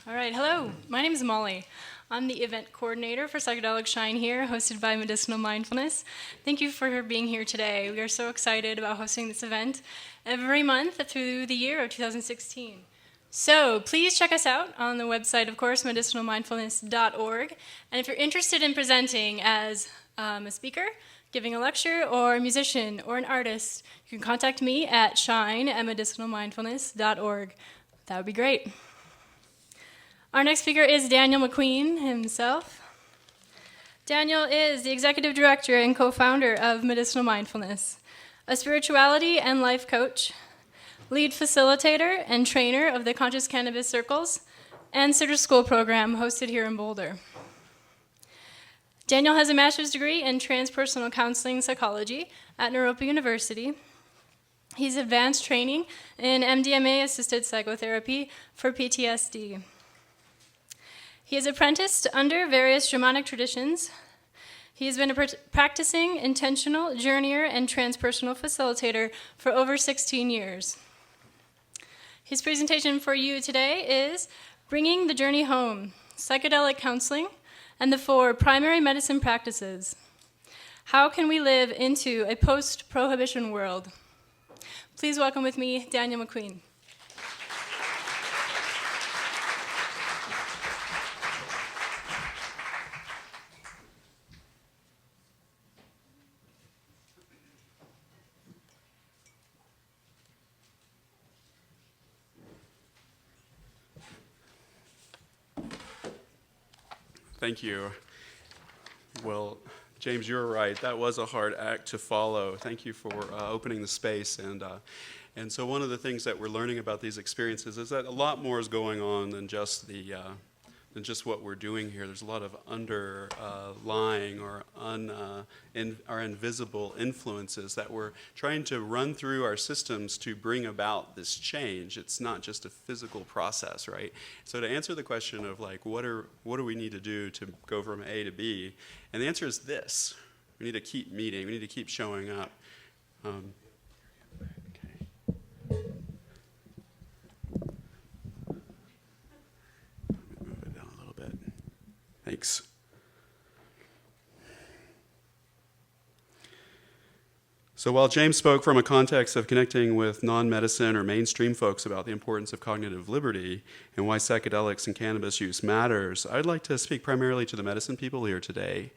All right, hello. My name is Molly. I'm the event coordinator for Psychedelic Shine here, hosted by Medicinal Mindfulness. Thank you for being here today. We are so excited about hosting this event every month through the year of 2016. So please check us out on the website, of course, medicinalmindfulness.org. And if you're interested in presenting as a speaker, giving a lecture, or a musician, or an artist, you can contact me at shine@medicinalmindfulness.org. That would be great. Our next speaker is Daniel McQueen himself. Daniel is the executive director and co-founder of Medicinal Mindfulness, a spirituality and life coach, lead facilitator and trainer of the Conscious Cannabis Circles and Sitter School program hosted here in Boulder. Daniel has a master's degree in transpersonal counseling psychology at Naropa University. He's advanced training in MDMA-assisted psychotherapy for PTSD. He is apprenticed under various shamanic traditions. He has been a practicing intentional journeyer and transpersonal facilitator for over 16 years. His presentation for you today is Bringing the Journey Home, Psychedelic Counseling, and the 4 primary medicine practices. How can we live into a post-prohibition world? Please welcome with me, Daniel McQueen. Thank you. Well, James, you're right. That was a hard act to follow. Thank you for opening the space. And so one of the things that we're learning about these experiences is that a lot more is going on than just what we're doing here. There's a lot of underlying or invisible influences that we're trying to run through our systems to bring about this change. It's not just a physical process, right? So to answer the question of like, what do we need to do to go from A to B? And the answer is this: we need to keep meeting. We need to keep showing up. Thanks. So while James spoke from a context of connecting with non-medicine or mainstream folks about the importance of cognitive liberty and why psychedelics and cannabis use matters, I'd like to speak primarily to the medicine people here today,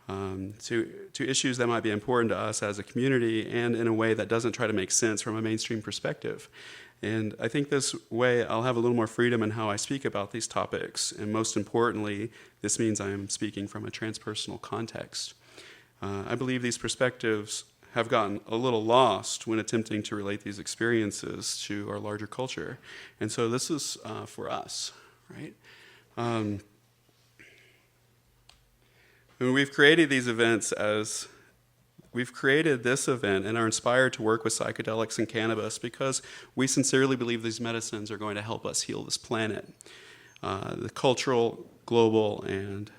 to issues that might be important to us as a community and in a way that doesn't try to make sense from a mainstream perspective. And I think this way I'll have a little more freedom in how I speak about these topics. And most importantly, this means I am speaking from a transpersonal context. I believe these perspectives have gotten a little lost when attempting to relate these experiences to our larger culture. And so this is for us, right? And we've created these events as We've created this event and are inspired to work with psychedelics and cannabis because we sincerely believe these medicines are going to help us heal this planet. The cultural, global, and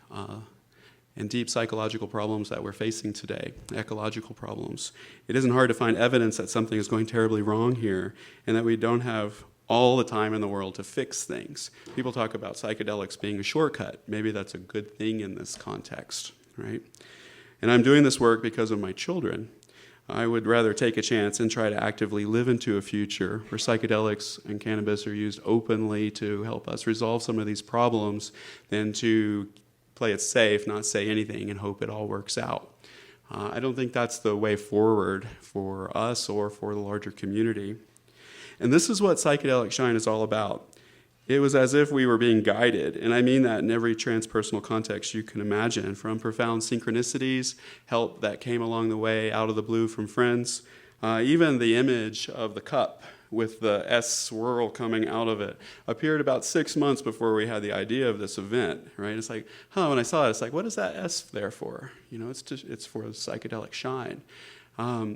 deep psychological problems that we're facing today, ecological problems. It isn't hard to find evidence that something is going terribly wrong here and that we don't have all the time in the world to fix things. People talk about psychedelics being a shortcut. Maybe that's a good thing in this context, right? And I'm doing this work because of my children. I would rather take a chance and try to actively live into a future where psychedelics and cannabis are used openly to help us resolve some of these problems than to play it safe, not say anything, and hope it all works out. I don't think that's the way forward for us or for the larger community. And this is what Psychedelic Shine is all about. It was as if we were being guided, and I mean that in every transpersonal context you can imagine, from profound synchronicities, help that came along the way out of the blue from friends, even the image of the cup with the S swirl coming out of it appeared about 6 months before we had the idea of this event, right? It's like, when I saw it, it's like, what is that S there for? You know, it's for Psychedelic Shine.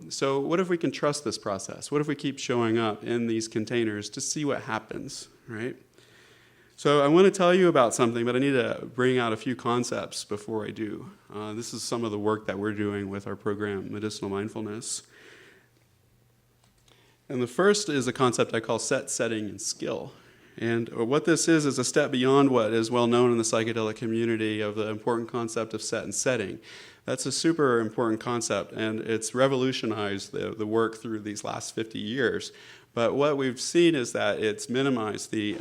So what if we can trust this process? What if we keep showing up in these containers to see what happens, right? So I want to tell you about something, but I need to bring out a few concepts before I do. This is some of the work that we're doing with our program, Medicinal Mindfulness. And the first is a concept I call set, setting, and skill. And what this is a step beyond what is well known in the psychedelic community of the important concept of set and setting. That's a super important concept, and it's revolutionized the work through these last 50 years. But what we've seen is that it's minimized the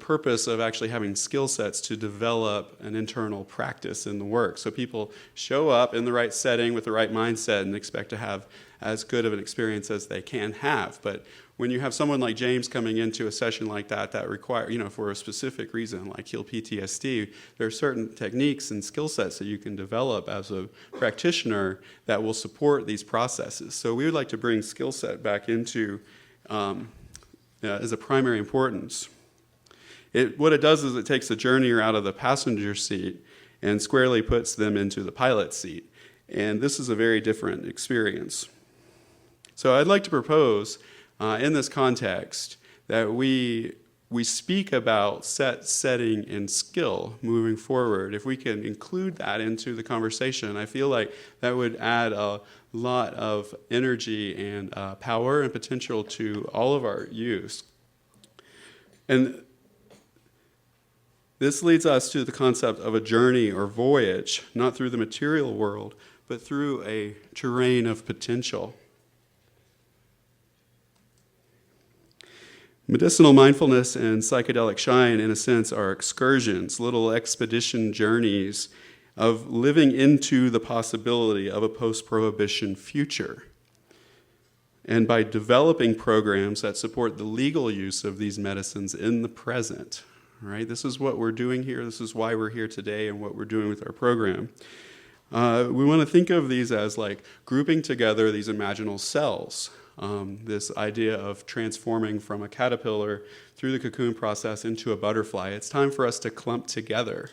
purpose of actually having skill sets to develop an internal practice in the work. So people show up in the right setting with the right mindset and expect to have as good of an experience as they can have. But when you have someone like James coming into a session like that require, for a specific reason, like heal PTSD, there are certain techniques and skill sets that you can develop as a practitioner that will support these processes. So we would like to bring skill set back into as a primary importance. What it does is it takes the journeyer out of the passenger seat and squarely puts them into the pilot seat. And this is a very different experience. So I'd like to propose, in this context, that we speak about setting, and skill moving forward. If we can include that into the conversation, I feel like that would add a lot of energy and power and potential to all of our use. And this leads us to the concept of a journey or voyage, not through the material world, but through a terrain of potential. Medicinal mindfulness and psychedelic shine, in a sense, are excursions, little expedition journeys of living into the possibility of a post-prohibition future. And by developing programs that support the legal use of these medicines in the present, right? This is what we're doing here. This is why we're here today and what we're doing with our program. We want to think of these as like grouping together these imaginal cells. This idea of transforming from a caterpillar through the cocoon process into a butterfly. It's time for us to clump together.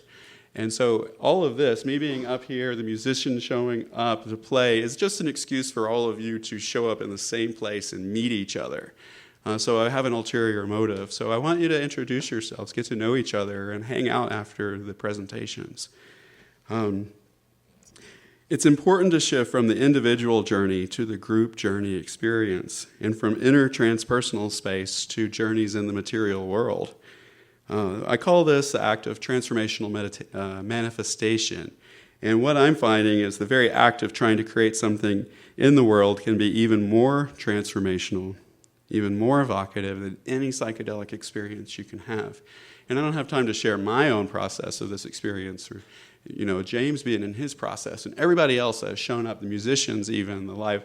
And so all of this, me being up here, the musicians showing up to play, is just an excuse for all of you to show up in the same place and meet each other. So I have an ulterior motive. So I want you to introduce yourselves, get to know each other, and hang out after the presentations. It's important to shift from the individual journey to the group journey experience, and from inner transpersonal space to journeys in the material world. I call this the act of transformational manifestation. And what I'm finding is the very act of trying to create something in the world can be even more transformational, even more evocative than any psychedelic experience you can have. And I don't have time to share my own process of this experience, or James being in his process, and everybody else that has shown up, the musicians even, the live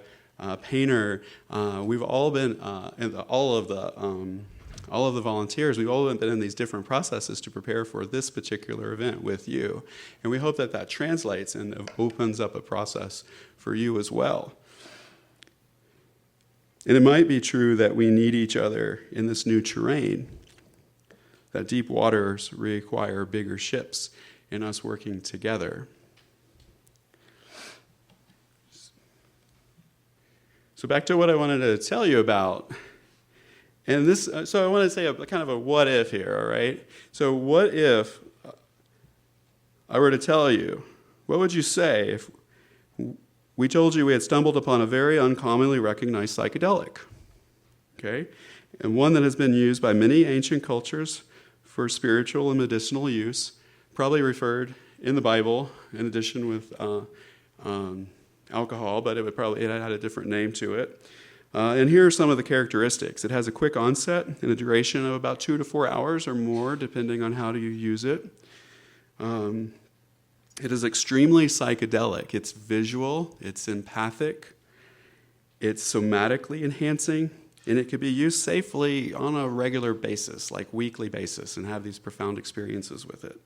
painter. We've all been, all of the volunteers, we've all been in these different processes to prepare for this particular event with you. And we hope that that translates and opens up a process for you as well. And it might be true that we need each other in this new terrain, that deep waters require bigger ships, and us working together. So back to what I wanted to tell you about. And this, so I want to say a kind of a what if here, all right? So what if I were to tell you, what would you say if we told you we had stumbled upon a very uncommonly recognized psychedelic, okay? And one that has been used by many ancient cultures for spiritual and medicinal use, probably referred in the Bible, in addition with alcohol, but it had a different name to it. And here are some of the characteristics. It has a quick onset and a duration of about 2 to 4 hours or more, depending on how you use it. It is extremely psychedelic. It's visual, it's empathic, it's somatically enhancing, and it could be used safely on a regular basis, like weekly basis, and have these profound experiences with it.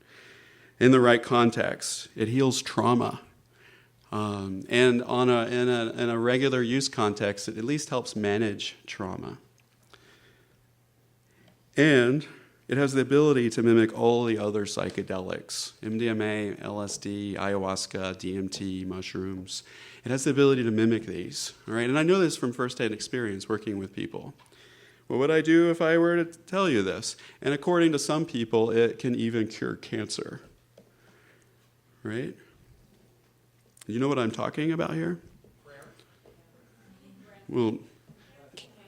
In the right context, it heals trauma. And in a regular use context, it at least helps manage trauma. And it has the ability to mimic all the other psychedelics, MDMA, LSD, ayahuasca, DMT, mushrooms. It has the ability to mimic these, all right? And I know this from first-hand experience working with people. What would I do if I were to tell you this? And according to some people, it can even cure cancer, right? You know what I'm talking about here? Well,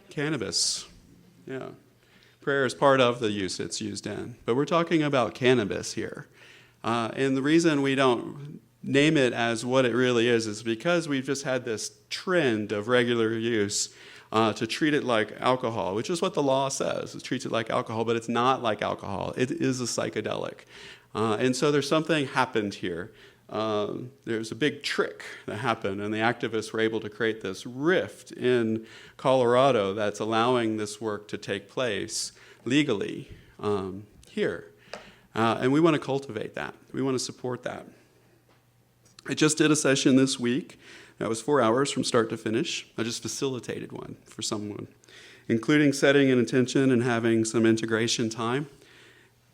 cannabis, yeah. Prayer is part of the use it's used in. But we're talking about cannabis here. And the reason we don't name it as what it really is because we've just had this trend of regular use to treat it like alcohol, which is what the law says. It treats it like alcohol, but it's not like alcohol. It is a psychedelic. And so there's something happened here. There's a big trick that happened, and the activists were able to create this rift in Colorado that's allowing this work to take place legally here. And we want to cultivate that. We want to support that. I just did a session this week that was 4 hours from start to finish. I just facilitated one for someone, including setting an intention and having some integration time.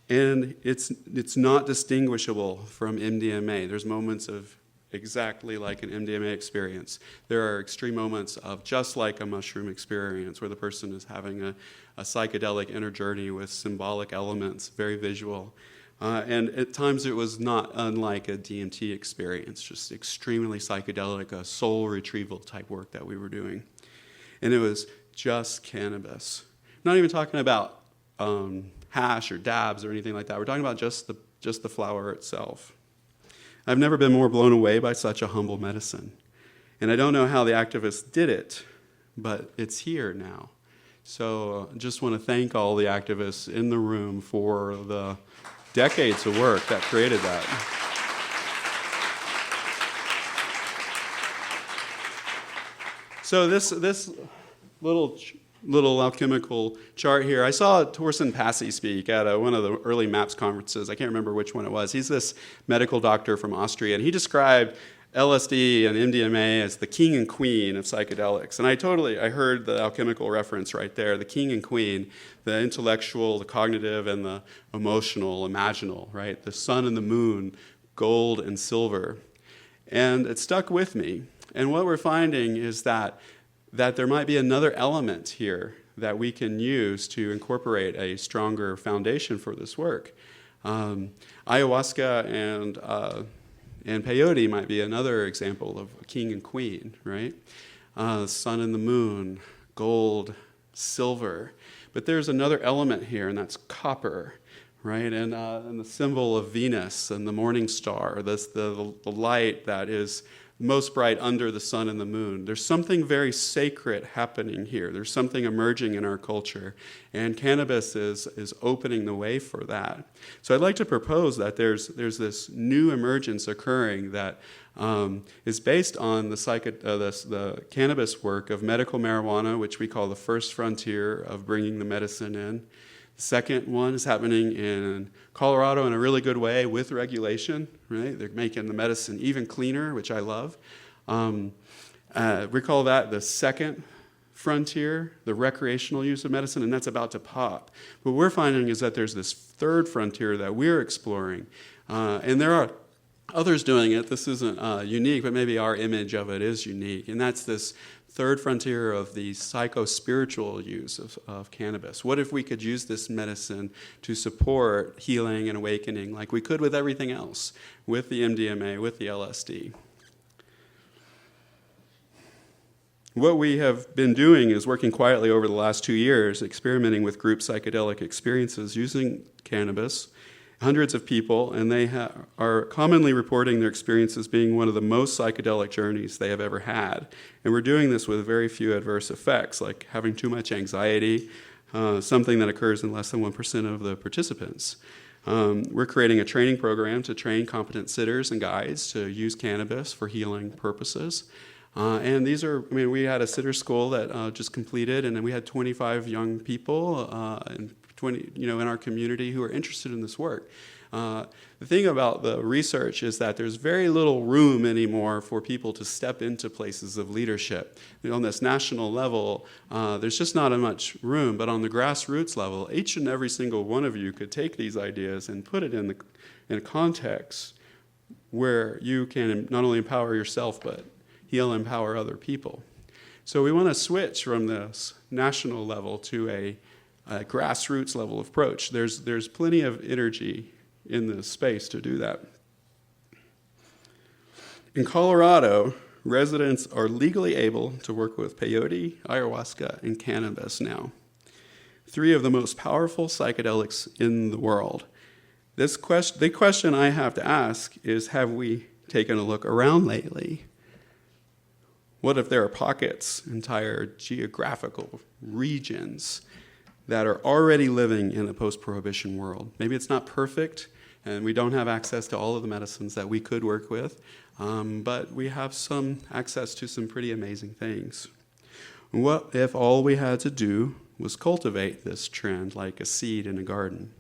And it's not distinguishable from MDMA. There's moments of exactly like an MDMA experience. There are extreme moments of just like a mushroom experience where the person is having a psychedelic inner journey with symbolic elements, very visual. And at times it was not unlike a DMT experience, just extremely psychedelic, a soul retrieval type work that we were doing. And it was just cannabis. Not even talking about hash or dabs or anything like that. We're talking about just the flower itself. I've never been more blown away by such a humble medicine. And I don't know how the activists did it, but it's here now. So I just want to thank all the activists in the room for the decades of work that created that. So this little alchemical chart here, I saw Torsten Passy speak at one of the early MAPS conferences. I can't remember which one it was. He's this medical doctor from Austria, and he described LSD and MDMA as the king and queen of psychedelics. And I heard the alchemical reference right there, the king and queen, the intellectual, the cognitive, and the emotional, imaginal, right? The sun and the moon, gold and silver. And it stuck with me. And what we're finding is that there might be another element here that we can use to incorporate a stronger foundation for this work. Ayahuasca and peyote might be another example of a king and queen, right? Sun and the moon, gold, silver. But there's another element here, and that's copper, right? And the symbol of Venus and the morning star, the light that is most bright under the sun and the moon. There's something very sacred happening here. There's something emerging in our culture, and cannabis is opening the way for that. So I'd like to propose that there's this new emergence occurring that is based on the cannabis work of medical marijuana, which we call the first frontier of bringing the medicine in. The second one is happening in Colorado in a really good way with regulation, right? They're making the medicine even cleaner, which I love. We call that the second frontier, the recreational use of medicine, and that's about to pop. What we're finding is that there's this third frontier that we're exploring, and there are others doing it. This isn't unique, but maybe our image of it is unique, and that's this third frontier of the psycho-spiritual use of cannabis. What if we could use this medicine to support healing and awakening like we could with everything else, with the MDMA, with the LSD? What we have been doing is working quietly over the last 2 years, experimenting with group psychedelic experiences using cannabis, hundreds of people, and they are commonly reporting their experiences being one of the most psychedelic journeys they have ever had. And we're doing this with very few adverse effects, like having too much anxiety, something that occurs in less than 1% of the participants. We're creating a training program to train competent sitters and guides to use cannabis for healing purposes. And these are, we had a sitter school that just completed, and then we had 25 young people and 20, in our community who are interested in this work. The thing about the research is that there's very little room anymore for people to step into places of leadership. On this national level, there's just not much room, but on the grassroots level, each and every single one of you could take these ideas and put it in a context where you can not only empower yourself, but heal and empower other people. So we want to switch from this national level to a grassroots level approach. There's plenty of energy in this space to do that. In Colorado, residents are legally able to work with peyote, ayahuasca, and cannabis now. 3 of the most powerful psychedelics in the world. The question I have to ask is, have we taken a look around lately? What if there are pockets, entire geographical regions that are already living in a post-prohibition world? Maybe it's not perfect, and we don't have access to all of the medicines that we could work with, but we have some access to some pretty amazing things. What if all we had to do was cultivate this trend like a seed in a garden?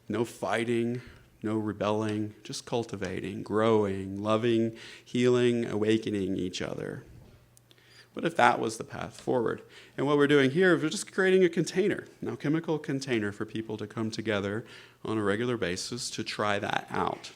No fighting, no rebelling, just cultivating, growing, loving, healing, awakening each other. What if that was the path forward? And what we're doing here is we're just creating a container, an alchemical container for people to come together on a regular basis to try that out.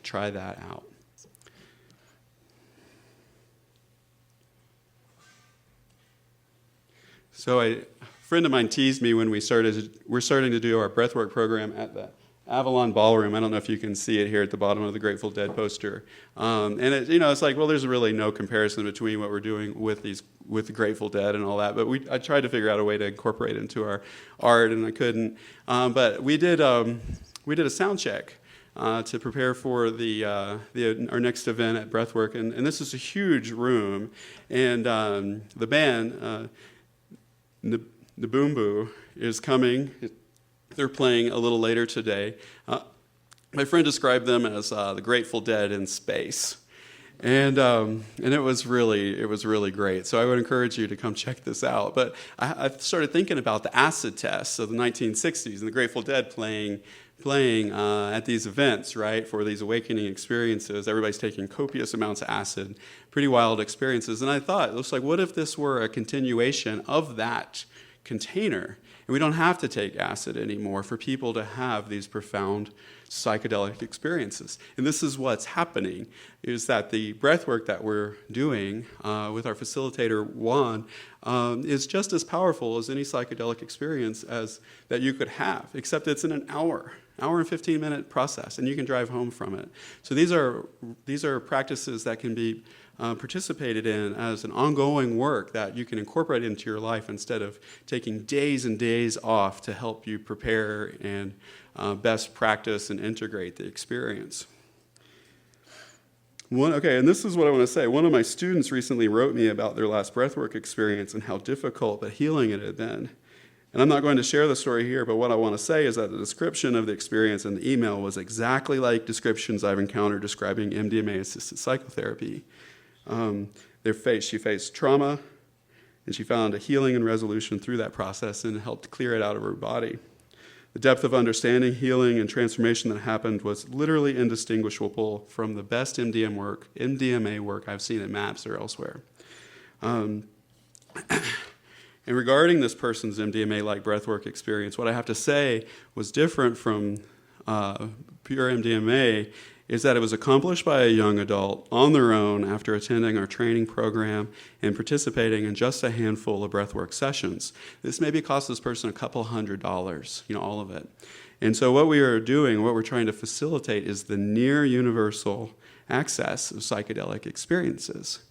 So a friend of mine teased me when we're starting to do our breathwork program at the Avalon Ballroom. I don't know if you can see it here at the bottom of the Grateful Dead poster. And it's like, well, there's really no comparison between what we're doing with the Grateful Dead and all that. But I tried to figure out a way to incorporate it into our art, and I couldn't. But we did a sound check to prepare for our next event at Breathwork, and this is a huge room, and the band Nabumbu is coming. They're playing a little later today. My friend described them as the Grateful Dead in space, and it was really great. So I would encourage you to come check this out. But I started thinking about the acid tests of the 1960s and the Grateful Dead playing at these events, right, for these awakening experiences. Everybody's taking copious amounts of acid, pretty wild experiences. And I thought, it looks like, what if this were a continuation of that container? And we don't have to take acid anymore for people to have these profound psychedelic experiences. And this is what's happening, is that the breathwork that we're doing with our facilitator, Juan, is just as powerful as any psychedelic experience as that you could have, except it's in an hour and 15-minute process, and you can drive home from it. So these are practices that can be participated in as an ongoing work that you can incorporate into your life instead of taking days and days off to help you prepare and best practice and integrate the experience. And this is what I want to say. One of my students recently wrote me about their last breathwork experience and how difficult but healing it had been. And I'm not going to share the story here, but what I want to say is that the description of the experience in the email was exactly like descriptions I've encountered describing MDMA-assisted psychotherapy. She faced trauma, and she found a healing and resolution through that process and helped clear it out of her body. The depth of understanding, healing, and transformation that happened was literally indistinguishable from the best MDMA work I've seen at MAPS or elsewhere. And regarding this person's MDMA-like breathwork experience, what I have to say was different from pure MDMA is that it was accomplished by a young adult on their own after attending our training program and participating in just a handful of breathwork sessions. This maybe cost this person a couple $100, all of it. And so what we are doing, what we're trying to facilitate is the near universal access of psychedelic experiences.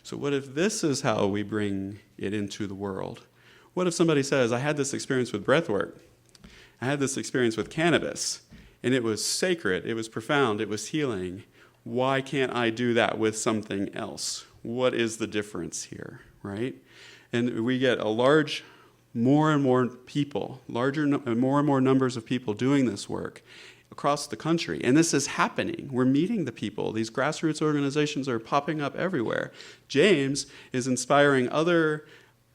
So what if this is how we bring it into the world? What if somebody says, I had this experience with breathwork, I had this experience with cannabis, and it was sacred, it was profound, it was healing. Why can't I do that with something else? What is the difference here, right? And we get more and more numbers of people doing this work across the country. And this is happening. We're meeting the people. These grassroots organizations are popping up everywhere. James is inspiring other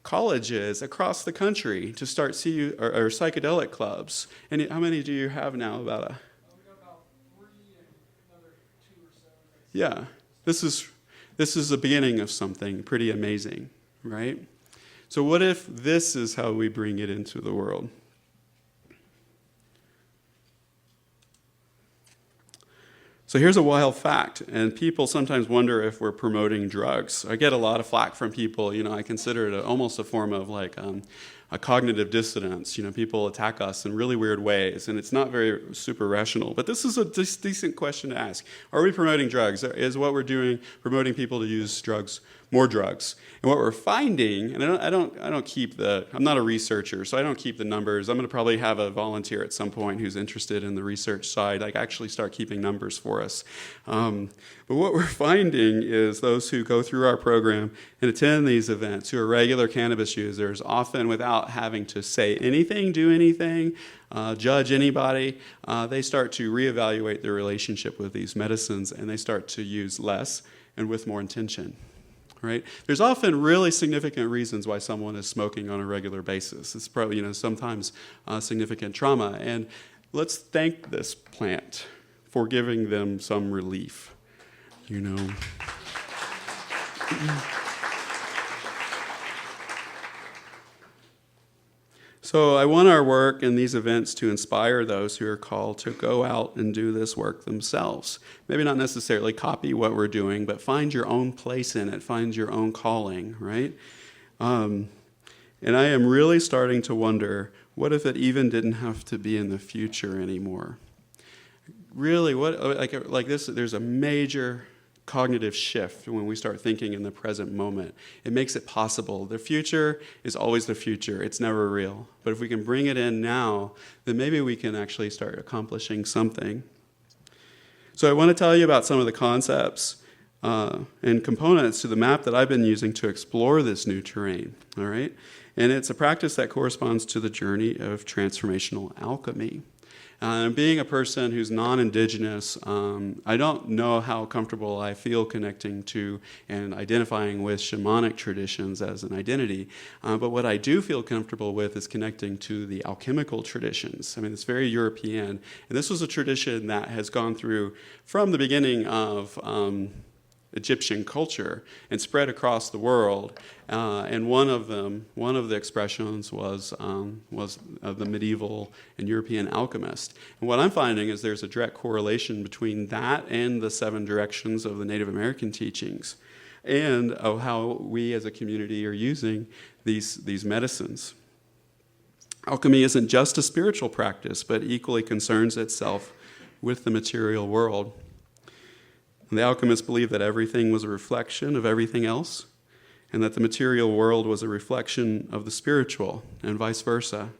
colleges across the country to start or psychedelic clubs. And how many do you have now? We got about 40 and another 2 or so. Yeah, this is the beginning of something pretty amazing, right? So what if this is how we bring it into the world? So here's a wild fact, and people sometimes wonder if we're promoting drugs. I get a lot of flack from people. I consider it almost a form of like a cognitive dissonance. People attack us in really weird ways, and it's not very super rational. But this is a decent question to ask. Are we promoting drugs? Is what we're doing promoting people to use drugs more drugs. And what we're finding, and I'm not a researcher, so I don't keep the numbers. I'm going to probably have a volunteer at some point who's interested in the research side, like actually start keeping numbers for us. But what we're finding is those who go through our program and attend these events, who are regular cannabis users, often without having to say anything, do anything, judge anybody, they start to reevaluate their relationship with these medicines, and they start to use less and with more intention. Right? There's often really significant reasons why someone is smoking on a regular basis. It's probably, sometimes significant trauma. And let's thank this plant for giving them some relief, So I want our work in these events to inspire those who are called to go out and do this work themselves. Maybe not necessarily copy what we're doing, but find your own place in it, find your own calling, right? And I am really starting to wonder, what if it even didn't have to be in the future anymore? Really, like this? There's a major cognitive shift when we start thinking in the present moment. It makes it possible. The future is always the future. It's never real. But if we can bring it in now, then maybe we can actually start accomplishing something. So I want to tell you about some of the concepts and components to the map that I've been using to explore this new terrain, all right? And it's a practice that corresponds to the journey of transformational alchemy. Being a person who's non-indigenous, I don't know how comfortable I feel connecting to and identifying with shamanic traditions as an identity. But what I do feel comfortable with is connecting to the alchemical traditions. I mean, it's very European. And this was a tradition that has gone through from the beginning of Egyptian culture and spread across the world. And one of the expressions was the medieval and European alchemist. And what I'm finding is there's a direct correlation between that and the 7 directions of the Native American teachings, and of how we as a community are using these medicines. Alchemy isn't just a spiritual practice, but equally concerns itself with the material world. And the alchemists believed that everything was a reflection of everything else, and that the material world was a reflection of the spiritual, and vice versa.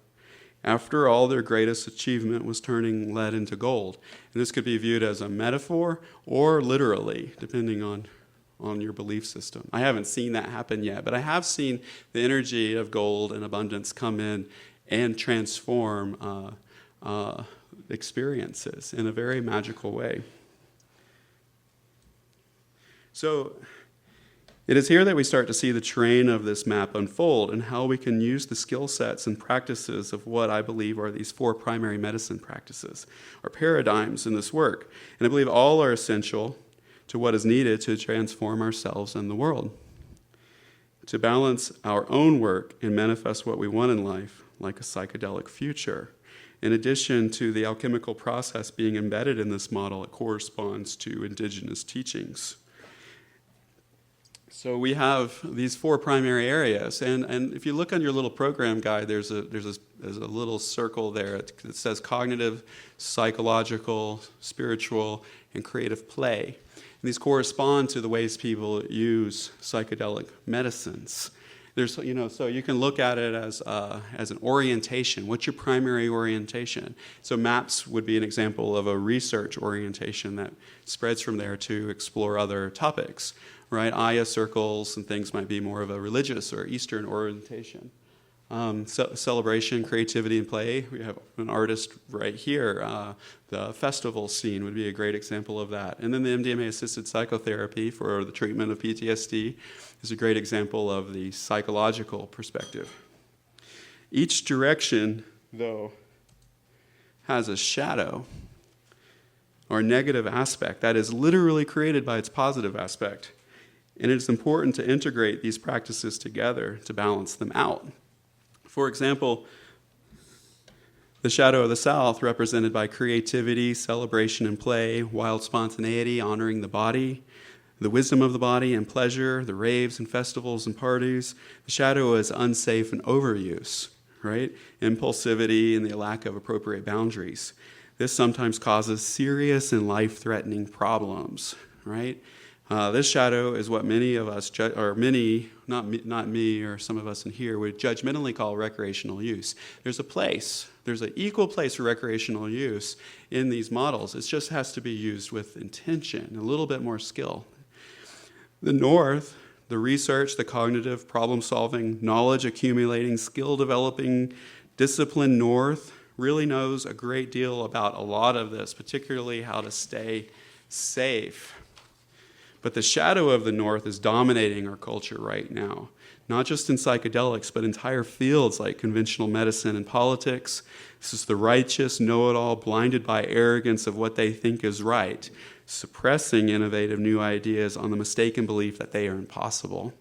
After all, their greatest achievement was turning lead into gold. And this could be viewed as a metaphor or literally, depending on your belief system. I haven't seen that happen yet, but I have seen the energy of gold and abundance come in and transform experiences in a very magical way. So it is here that we start to see the terrain of this map unfold and how we can use the skill sets and practices of what I believe are these 4 primary medicine practices, or paradigms in this work. And I believe all are essential to what is needed to transform ourselves and the world, to balance our own work and manifest what we want in life, like a psychedelic future. In addition to the alchemical process being embedded in this model, it corresponds to indigenous teachings. So we have these 4 primary areas, and if you look on your little program guide, there's a little circle there that says cognitive, psychological, spiritual, and creative play. And these correspond to the ways people use psychedelic medicines. So you can look at it as an orientation. What's your primary orientation? So MAPS would be an example of a research orientation that spreads from there to explore other topics. Right, Aya circles and things might be more of a religious or Eastern orientation. Celebration, creativity, and play. We have an artist right here. The festival scene would be a great example of that. And then the MDMA-assisted psychotherapy for the treatment of PTSD is a great example of the psychological perspective. Each direction, though, has a shadow or negative aspect that is literally created by its positive aspect. And it's important to integrate these practices together to balance them out. For example, the shadow of the South, represented by creativity, celebration, and play, wild spontaneity, honoring the body, the wisdom of the body and pleasure, the raves and festivals and parties. The shadow is unsafe and overuse, right? Impulsivity and the lack of appropriate boundaries. This sometimes causes serious and life-threatening problems, right? This shadow is what many of us, not me or some of us in here, would judgmentally call recreational use. There's an equal place for recreational use in these models. It just has to be used with intention, a little bit more skill. The north, the research, the cognitive, problem-solving, knowledge accumulating, skill developing, discipline north really knows a great deal about a lot of this, particularly how to stay safe. But the shadow of the north is dominating our culture right now, not just in psychedelics, but entire fields like conventional medicine and politics. This is the righteous know-it-all, blinded by arrogance of what they think is right, suppressing innovative new ideas on the mistaken belief that they are impossible.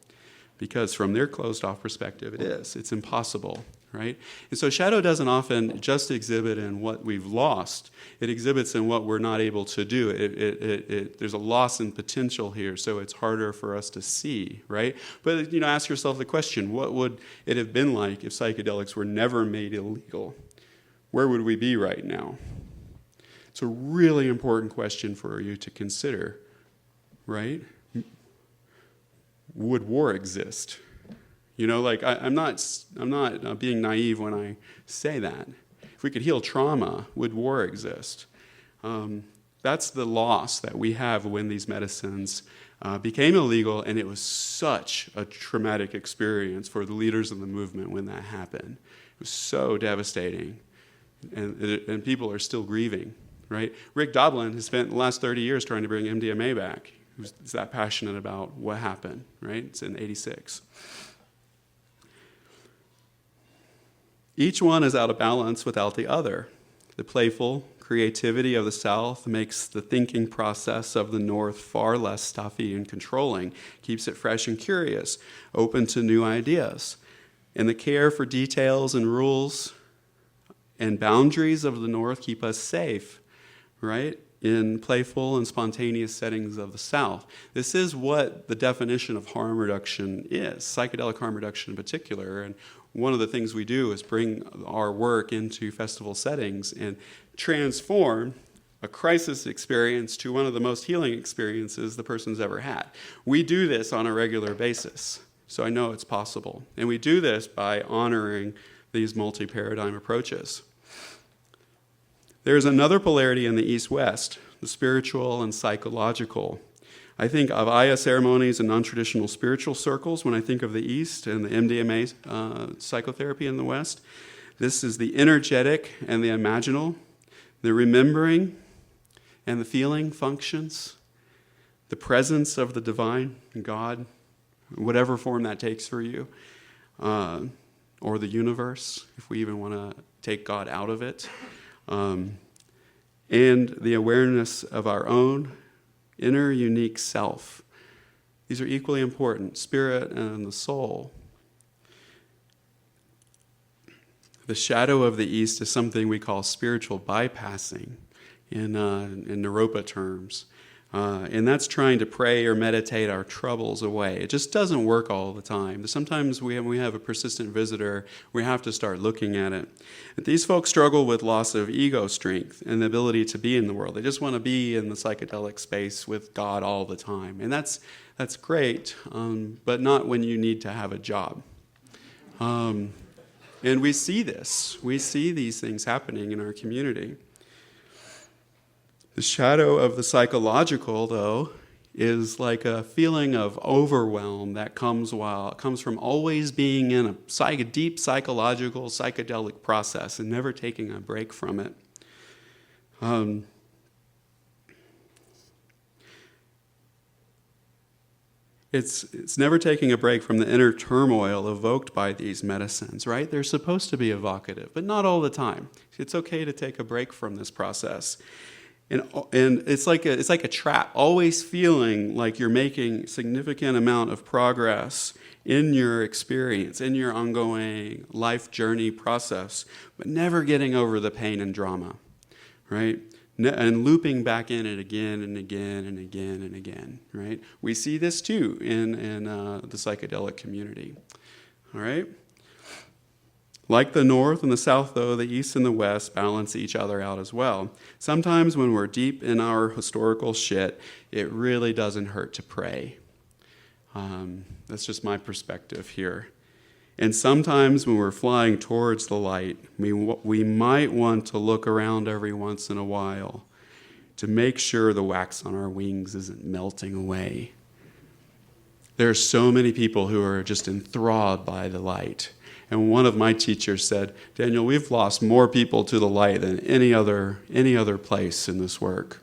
Because from their closed-off perspective, it is. It's impossible, right? And so shadow doesn't often just exhibit in what we've lost. It exhibits in what we're not able to do. There's a loss in potential here, so it's harder for us to see, right? But ask yourself the question, what would it have been like if psychedelics were never made illegal? Where would we be right now? It's a really important question for you to consider, right? Would war exist? I'm not being naive when I say that. If we could heal trauma, would war exist? That's the loss that we have when these medicines became illegal, and it was such a traumatic experience for the leaders of the movement when that happened. It was so devastating, and people are still grieving, right? Rick Doblin has spent the last 30 years trying to bring MDMA back. Who's that passionate about what happened, right? It's in '86. Each one is out of balance without the other. The playful creativity of the South makes the thinking process of the North far less stuffy and controlling, keeps it fresh and curious, open to new ideas. And the care for details and rules and boundaries of the North keep us safe, right? In playful and spontaneous settings of the South. This is what the definition of harm reduction is, psychedelic harm reduction in particular. And one of the things we do is bring our work into festival settings and transform a crisis experience to one of the most healing experiences the person's ever had. We do this on a regular basis, so I know it's possible. And we do this by honoring these multi-paradigm approaches. There's another polarity in the East-West, the spiritual and psychological. I think of Aya ceremonies and non-traditional spiritual circles when I think of the East and the MDMA psychotherapy in the West. This is the energetic and the imaginal, the remembering and the feeling functions, the presence of the divine, God, whatever form that takes for you, or the universe, if we even want to take God out of it. And the awareness of our own inner unique self. These are equally important, spirit and the soul. The shadow of the East is something we call spiritual bypassing in Naropa terms. And that's trying to pray or meditate our troubles away. It just doesn't work all the time. Sometimes we have a persistent visitor, we have to start looking at it. But these folks struggle with loss of ego strength and the ability to be in the world. They just want to be in the psychedelic space with God all the time. And that's great, but not when you need to have a job. And we see this. We see these things happening in our community. The shadow of the psychological, though, is like a feeling of overwhelm that comes from always being in a deep psychological, psychedelic process and never taking a break from it. It's never taking a break from the inner turmoil evoked by these medicines, right? They're supposed to be evocative, but not all the time. It's okay to take a break from this process. And it's like a trap, always feeling like you're making significant amount of progress in your experience, in your ongoing life journey process, but never getting over the pain and drama, right? And looping back in it again and again and again and again, right? We see this too in the psychedelic community, all right? Like the North and the South, though, the East and the West balance each other out as well. Sometimes when we're deep in our historical shit, it really doesn't hurt to pray. That's just my perspective here. And sometimes when we're flying towards the light, we might want to look around every once in a while to make sure the wax on our wings isn't melting away. There are so many people who are just enthralled by the light. And one of my teachers said, Daniel, we've lost more people to the light than any other place in this work.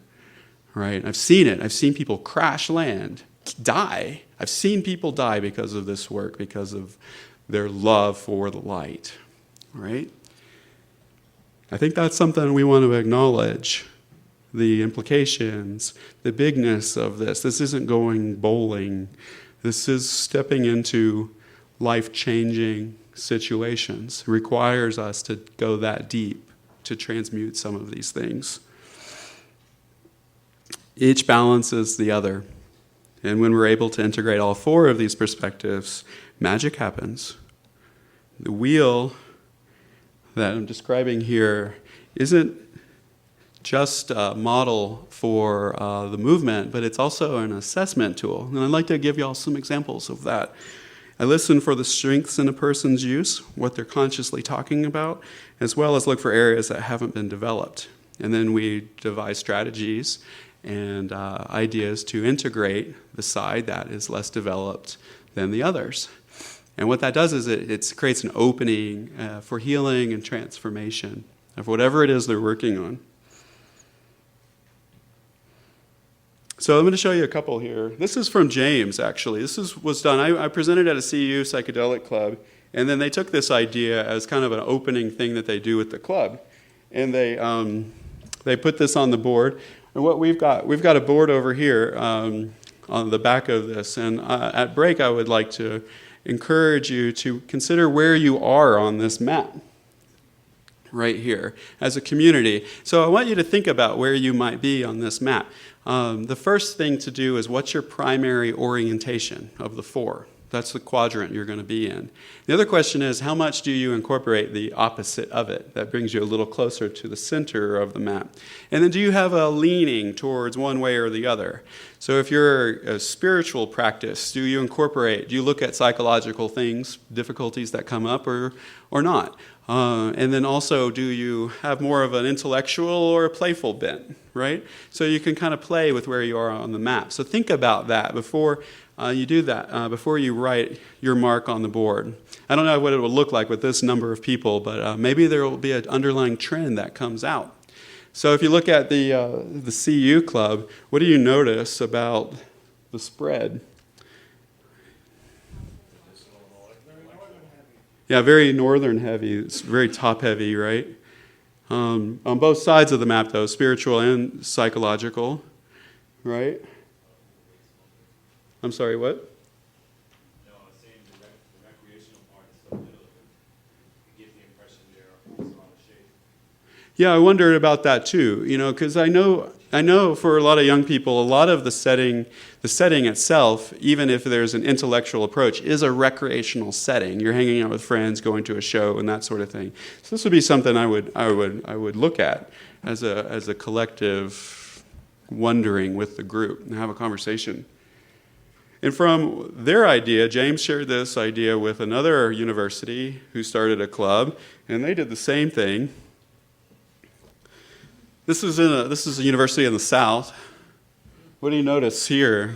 Right? I've seen it. I've seen people crash land, die. I've seen people die because of this work, because of their love for the light. Right? I think that's something we want to acknowledge. The implications, the bigness of this. This isn't going bowling. This is stepping into life-changing situations. It requires us to go that deep to transmute some of these things. Each balances the other. And when we're able to integrate all four of these perspectives, magic happens. The wheel that I'm describing here isn't just a model for the movement, but it's also an assessment tool. And I'd like to give you all some examples of that. I listen for the strengths in a person's use, what they're consciously talking about, as well as look for areas that haven't been developed. And then we devise strategies and ideas to integrate the side that is less developed than the others. And what that does is it creates an opening for healing and transformation of whatever it is they're working on. So I'm going to show you a couple here. This is from James, actually. This was done. I presented at a CU Psychedelic Club, and then they took this idea as kind of an opening thing that they do with the club, and they put this on the board. And what we've got a board over here on the back of this. And at break, I would like to encourage you to consider where you are on this map. Right here, as a community. So I want you to think about where you might be on this map. The first thing to do is, what's your primary orientation of the four? That's the quadrant you're going to be in. The other question is, how much do you incorporate the opposite of it? That brings you a little closer to the center of the map. And then do you have a leaning towards one way or the other? So if you're a spiritual practice, do you look at psychological things, difficulties that come up or not? And then also, do you have more of an intellectual or a playful bent, right? So you can kind of play with where you are on the map. So think about that before you do that, before you write your mark on the board. I don't know what it will look like with this number of people, but maybe there will be an underlying trend that comes out. So if you look at the CU club, what do you notice about the spread? Yeah, very northern heavy. It's very top heavy, right? On both sides of the map, though, spiritual and psychological, right? I'm sorry, what? No, I was saying the recreational part is so little. It gives the impression there is a lot of shade. Yeah, I wondered about that too. Because I know for a lot of young people, a lot of the setting itself, even if there's an intellectual approach, is a recreational setting. You're hanging out with friends, going to a show, and that sort of thing. So this would be something I would look at as a collective wondering with the group and have a conversation. And from their idea, James shared this idea with another university who started a club, and they did the same thing. This is a university in the South. What do you notice here?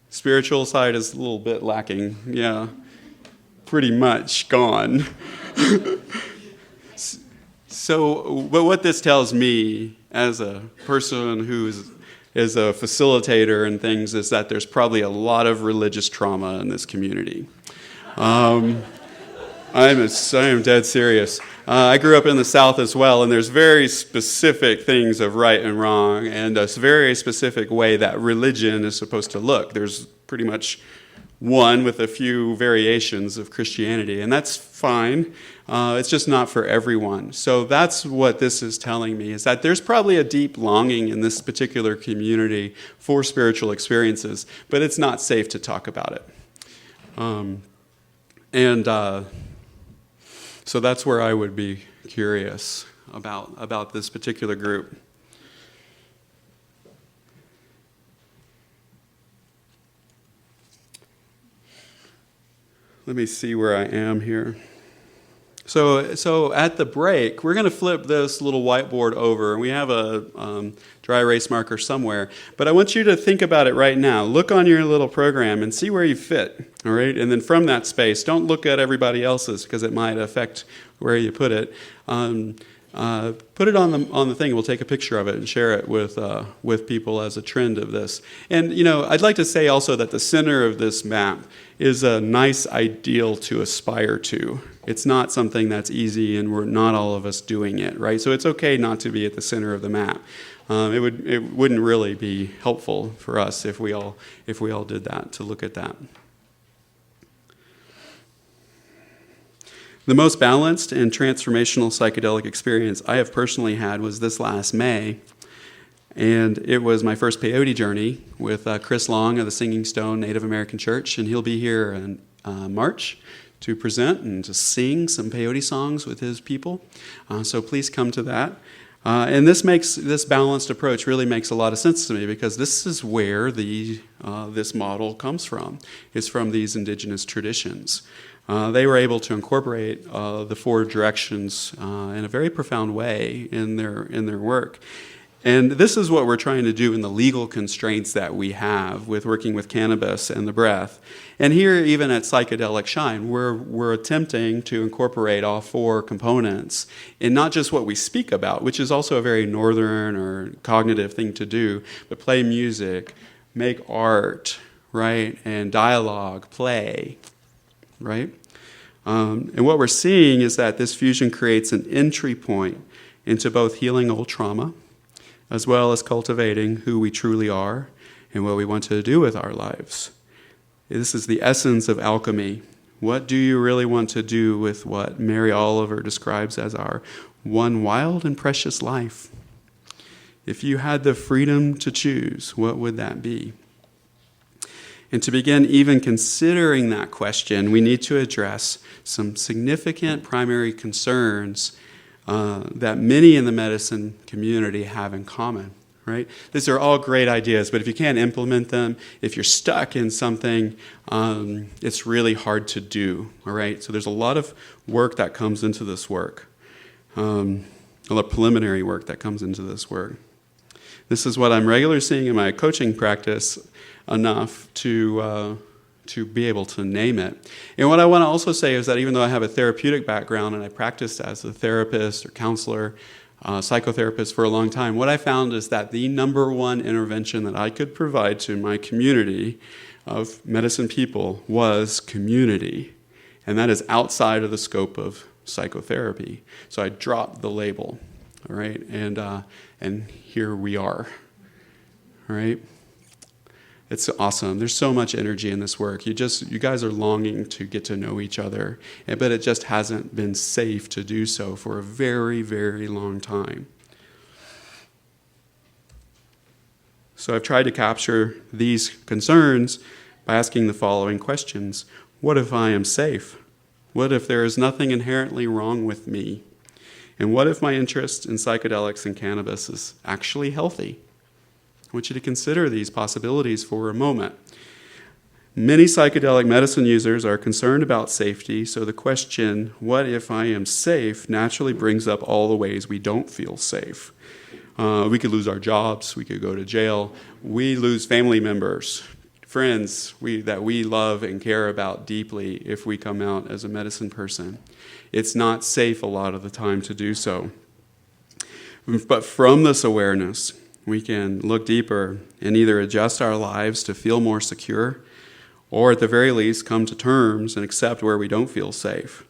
Spiritual side is a little bit lacking. Yeah, pretty much gone. So, but what this tells me as a person who is a facilitator and things is that there's probably a lot of religious trauma in this community. I am dead serious. I grew up in the South as well, and there's very specific things of right and wrong, and a very specific way that religion is supposed to look. There's pretty much one with a few variations of Christianity, and that's fine. It's just not for everyone. So that's what this is telling me, is that there's probably a deep longing in this particular community for spiritual experiences, but it's not safe to talk about it. So that's where I would be curious about this particular group. Let me see where I am here. So at the break, we're going to flip this little whiteboard over. We have a dry erase marker somewhere. But I want you to think about it right now. Look on your little program and see where you fit. All right? And then from that space, don't look at everybody else's because it might affect where you put it. Put it on the thing. We'll take a picture of it and share it with people as a trend of this. And I'd like to say also that the center of this map is a nice ideal to aspire to. It's not something that's easy, and we're not all of us doing it, right? So it's okay not to be at the center of the map. It wouldn't really be helpful for us if we all did that, to look at that. The most balanced and transformational psychedelic experience I have personally had was this last May, and it was my first peyote journey with Chris Long of the Singing Stone Native American Church, and he'll be here in March to present and to sing some peyote songs with his people. So please come to that. And this balanced approach really makes a lot of sense to me, because this is where this model comes from. It's from these indigenous traditions. They were able to incorporate the four directions in a very profound way in their work. And this is what we're trying to do in the legal constraints that we have with working with cannabis and the breath. And here, even at Psychedelic Shine, we're attempting to incorporate all four components in not just what we speak about, which is also a very northern or cognitive thing to do, but play music, make art, right, and dialogue, play, right? And what we're seeing is that this fusion creates an entry point into both healing old trauma, as well as cultivating who we truly are and what we want to do with our lives. This is the essence of alchemy. What do you really want to do with what Mary Oliver describes as our one wild and precious life? If you had the freedom to choose, what would that be? And to begin even considering that question, we need to address some significant primary concerns that many in the medicine community have in common, right? These are all great ideas, but if you can't implement them, if you're stuck in something, it's really hard to do, all right? So there's a lot of work that comes into this work, a lot of preliminary work that comes into this work. This is what I'm regularly seeing in my coaching practice enough to be able to name it. And what I want to also say is that even though I have a therapeutic background and I practiced as a therapist or counselor, psychotherapist for a long time, what I found is that the number one intervention that I could provide to my community of medicine people was community. And that is outside of the scope of psychotherapy. So I dropped the label, all right? And here we are, all right? It's awesome. There's so much energy in this work. You guys are longing to get to know each other, but it just hasn't been safe to do so for a very, very long time. So I've tried to capture these concerns by asking the following questions. What if I am safe? What if there is nothing inherently wrong with me? And what if my interest in psychedelics and cannabis is actually healthy? I want you to consider these possibilities for a moment. Many psychedelic medicine users are concerned about safety, so the question, what if I am safe, naturally brings up all the ways we don't feel safe. We could lose our jobs, we could go to jail, we lose family members, friends that we love and care about deeply if we come out as a medicine person. It's not safe a lot of the time to do so. But from this awareness, we can look deeper and either adjust our lives to feel more secure, or at the very least come to terms and accept where we don't feel safe.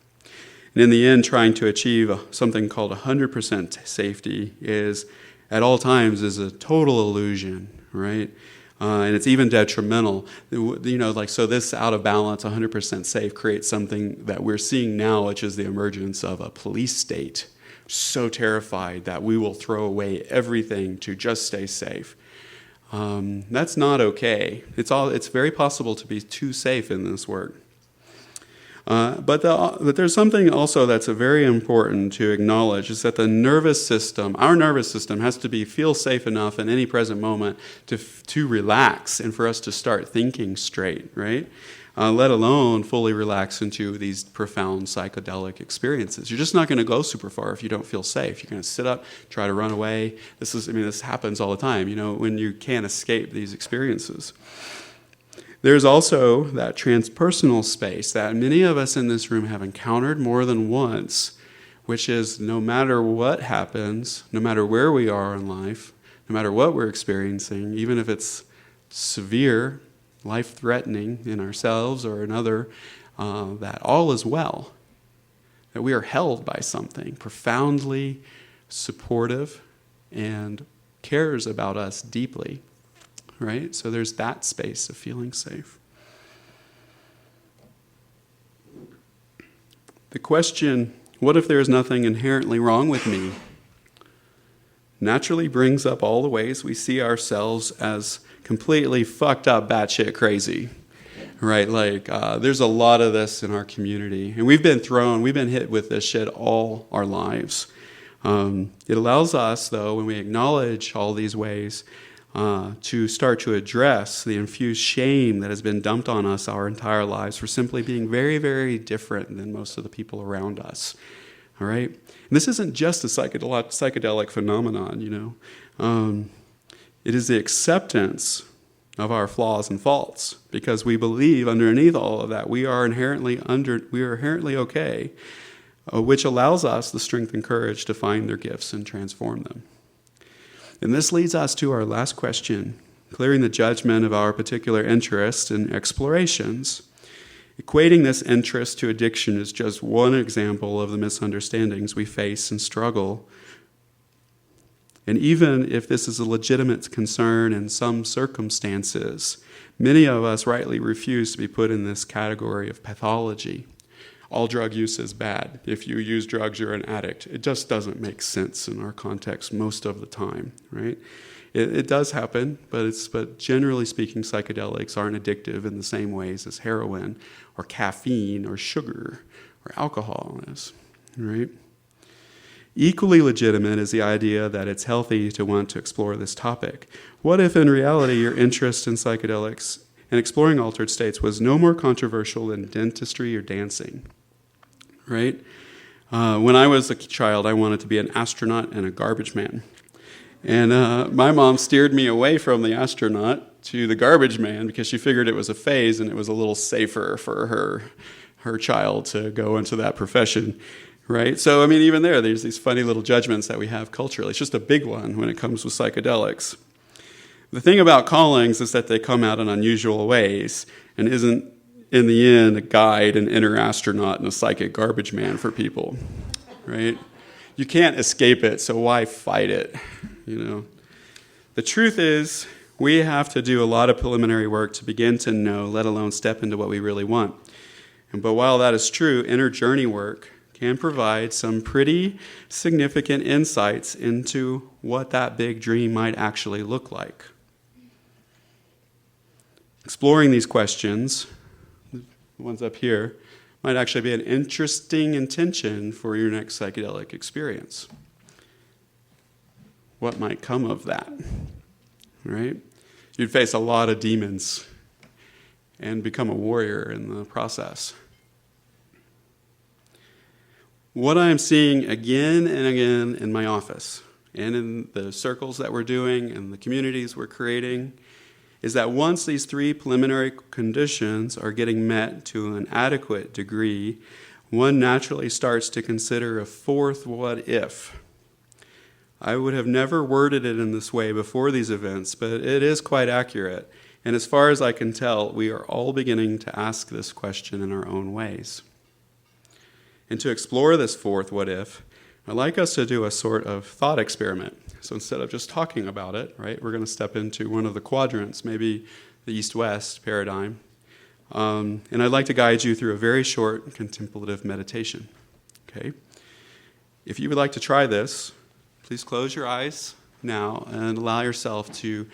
And in the end, trying to achieve something called 100% safety is, at all times, is a total illusion, right? And it's even detrimental. So this out of balance, 100% safe, creates something that we're seeing now, which is the emergence of a police state. So terrified that we will throw away everything to just stay safe. That's not okay. It's very possible to be too safe in this work. But there's something also that's very important to acknowledge, is that the nervous system, our nervous system, has to feel safe enough in any present moment to relax and for us to start thinking straight, right? Let alone fully relax into these profound psychedelic experiences. You're just not going to go super far if you don't feel safe. You're going to sit up, try to run away. This happens all the time, when you can't escape these experiences. There's also that transpersonal space that many of us in this room have encountered more than once, which is no matter what happens, no matter where we are in life, no matter what we're experiencing, even if it's severe, life-threatening in ourselves or another, that all is well, that we are held by something profoundly supportive and cares about us deeply, right? So there's that space of feeling safe. The question, what if there's nothing inherently wrong with me, naturally brings up all the ways we see ourselves as completely fucked up, batshit crazy, right? There's a lot of this in our community, and we've been hit with this shit all our lives. It allows us, though, when we acknowledge all these ways, to start to address the infused shame that has been dumped on us our entire lives for simply being very, very different than most of the people around us, all right? And this isn't just a psychedelic phenomenon, It is the acceptance of our flaws and faults, because we believe underneath all of that we are inherently okay, which allows us the strength and courage to find their gifts and transform them. And this leads us to our last question, clearing the judgment of our particular interest in explorations. Equating this interest to addiction is just one example of the misunderstandings we face and struggle. And even if this is a legitimate concern in some circumstances, many of us rightly refuse to be put in this category of pathology. All drug use is bad. If you use drugs, you're an addict. It just doesn't make sense in our context most of the time, right? It does happen, but generally speaking, psychedelics aren't addictive in the same ways as heroin or caffeine or sugar or alcohol is, right? Equally legitimate is the idea that it's healthy to want to explore this topic. What if in reality your interest in psychedelics and exploring altered states was no more controversial than dentistry or dancing, right? When I was a child, I wanted to be an astronaut and a garbage man. And my mom steered me away from the astronaut to the garbage man because she figured it was a phase and it was a little safer for her child to go into that profession. Right? So, even there's these funny little judgments that we have culturally. It's just a big one when it comes with psychedelics. The thing about callings is that they come out in unusual ways and isn't, in the end, a guide, an inner astronaut, and a psychic garbage man for people. Right? You can't escape it, so why fight it? The truth is, we have to do a lot of preliminary work to begin to know, let alone step into what we really want. But while that is true, inner journey work can provide some pretty significant insights into what that big dream might actually look like. Exploring these questions, the ones up here, might actually be an interesting intention for your next psychedelic experience. What might come of that, right? You'd face a lot of demons and become a warrior in the process. What I'm seeing again and again in my office and in the circles that we're doing and the communities we're creating is that once these three preliminary conditions are getting met to an adequate degree, one naturally starts to consider a fourth what if. I would have never worded it in this way before these events, but it is quite accurate. And as far as I can tell, we are all beginning to ask this question in our own ways. And to explore this fourth what if, I'd like us to do a sort of thought experiment. So instead of just talking about it, right, we're going to step into one of the quadrants, maybe the east-west paradigm. And I'd like to guide you through a very short contemplative meditation. Okay? If you would like to try this, please close your eyes now and allow yourself to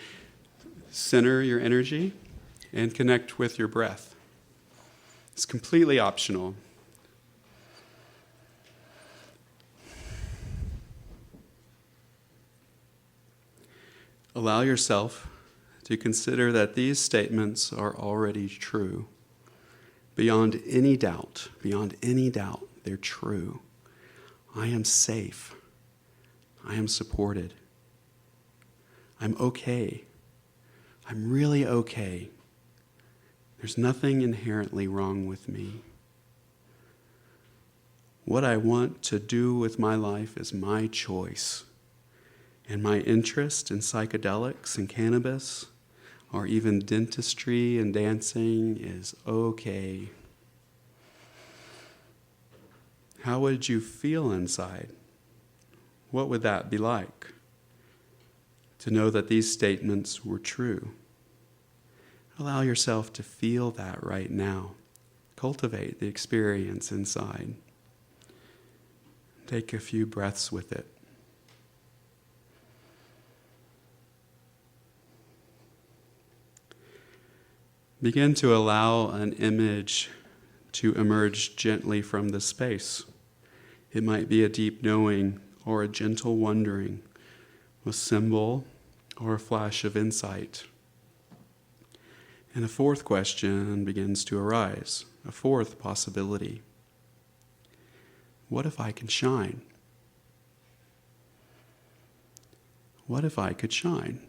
center your energy and connect with your breath. It's completely optional. Allow yourself to consider that these statements are already true. Beyond any doubt, they're true. I am safe. I am supported. I'm okay. I'm really okay. There's nothing inherently wrong with me. What I want to do with my life is my choice. And my interest in psychedelics and cannabis, or even dentistry and dancing, is okay. How would you feel inside? What would that be like? To know that these statements were true. Allow yourself to feel that right now. Cultivate the experience inside. Take a few breaths with it. Begin to allow an image to emerge gently from the space. It might be a deep knowing or a gentle wondering, a symbol or a flash of insight. And a fourth question begins to arise, a fourth possibility. What if I can shine? What if I could shine?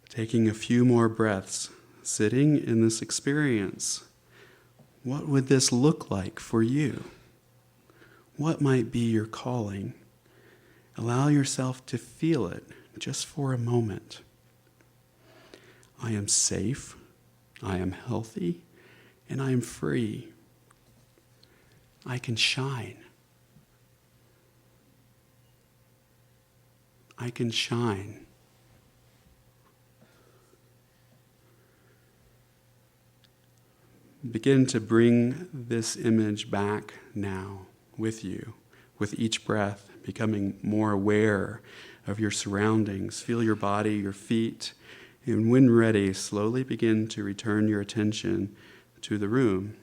Taking a few more breaths, sitting in this experience. What would this look like for you? What might be your calling? Allow yourself to feel it just for a moment. I am safe, I am healthy, and I am free. I can shine. I can shine. Begin to bring this image back now with you, with each breath, becoming more aware of your surroundings. Feel your body, your feet, and when ready, slowly begin to return your attention to the room,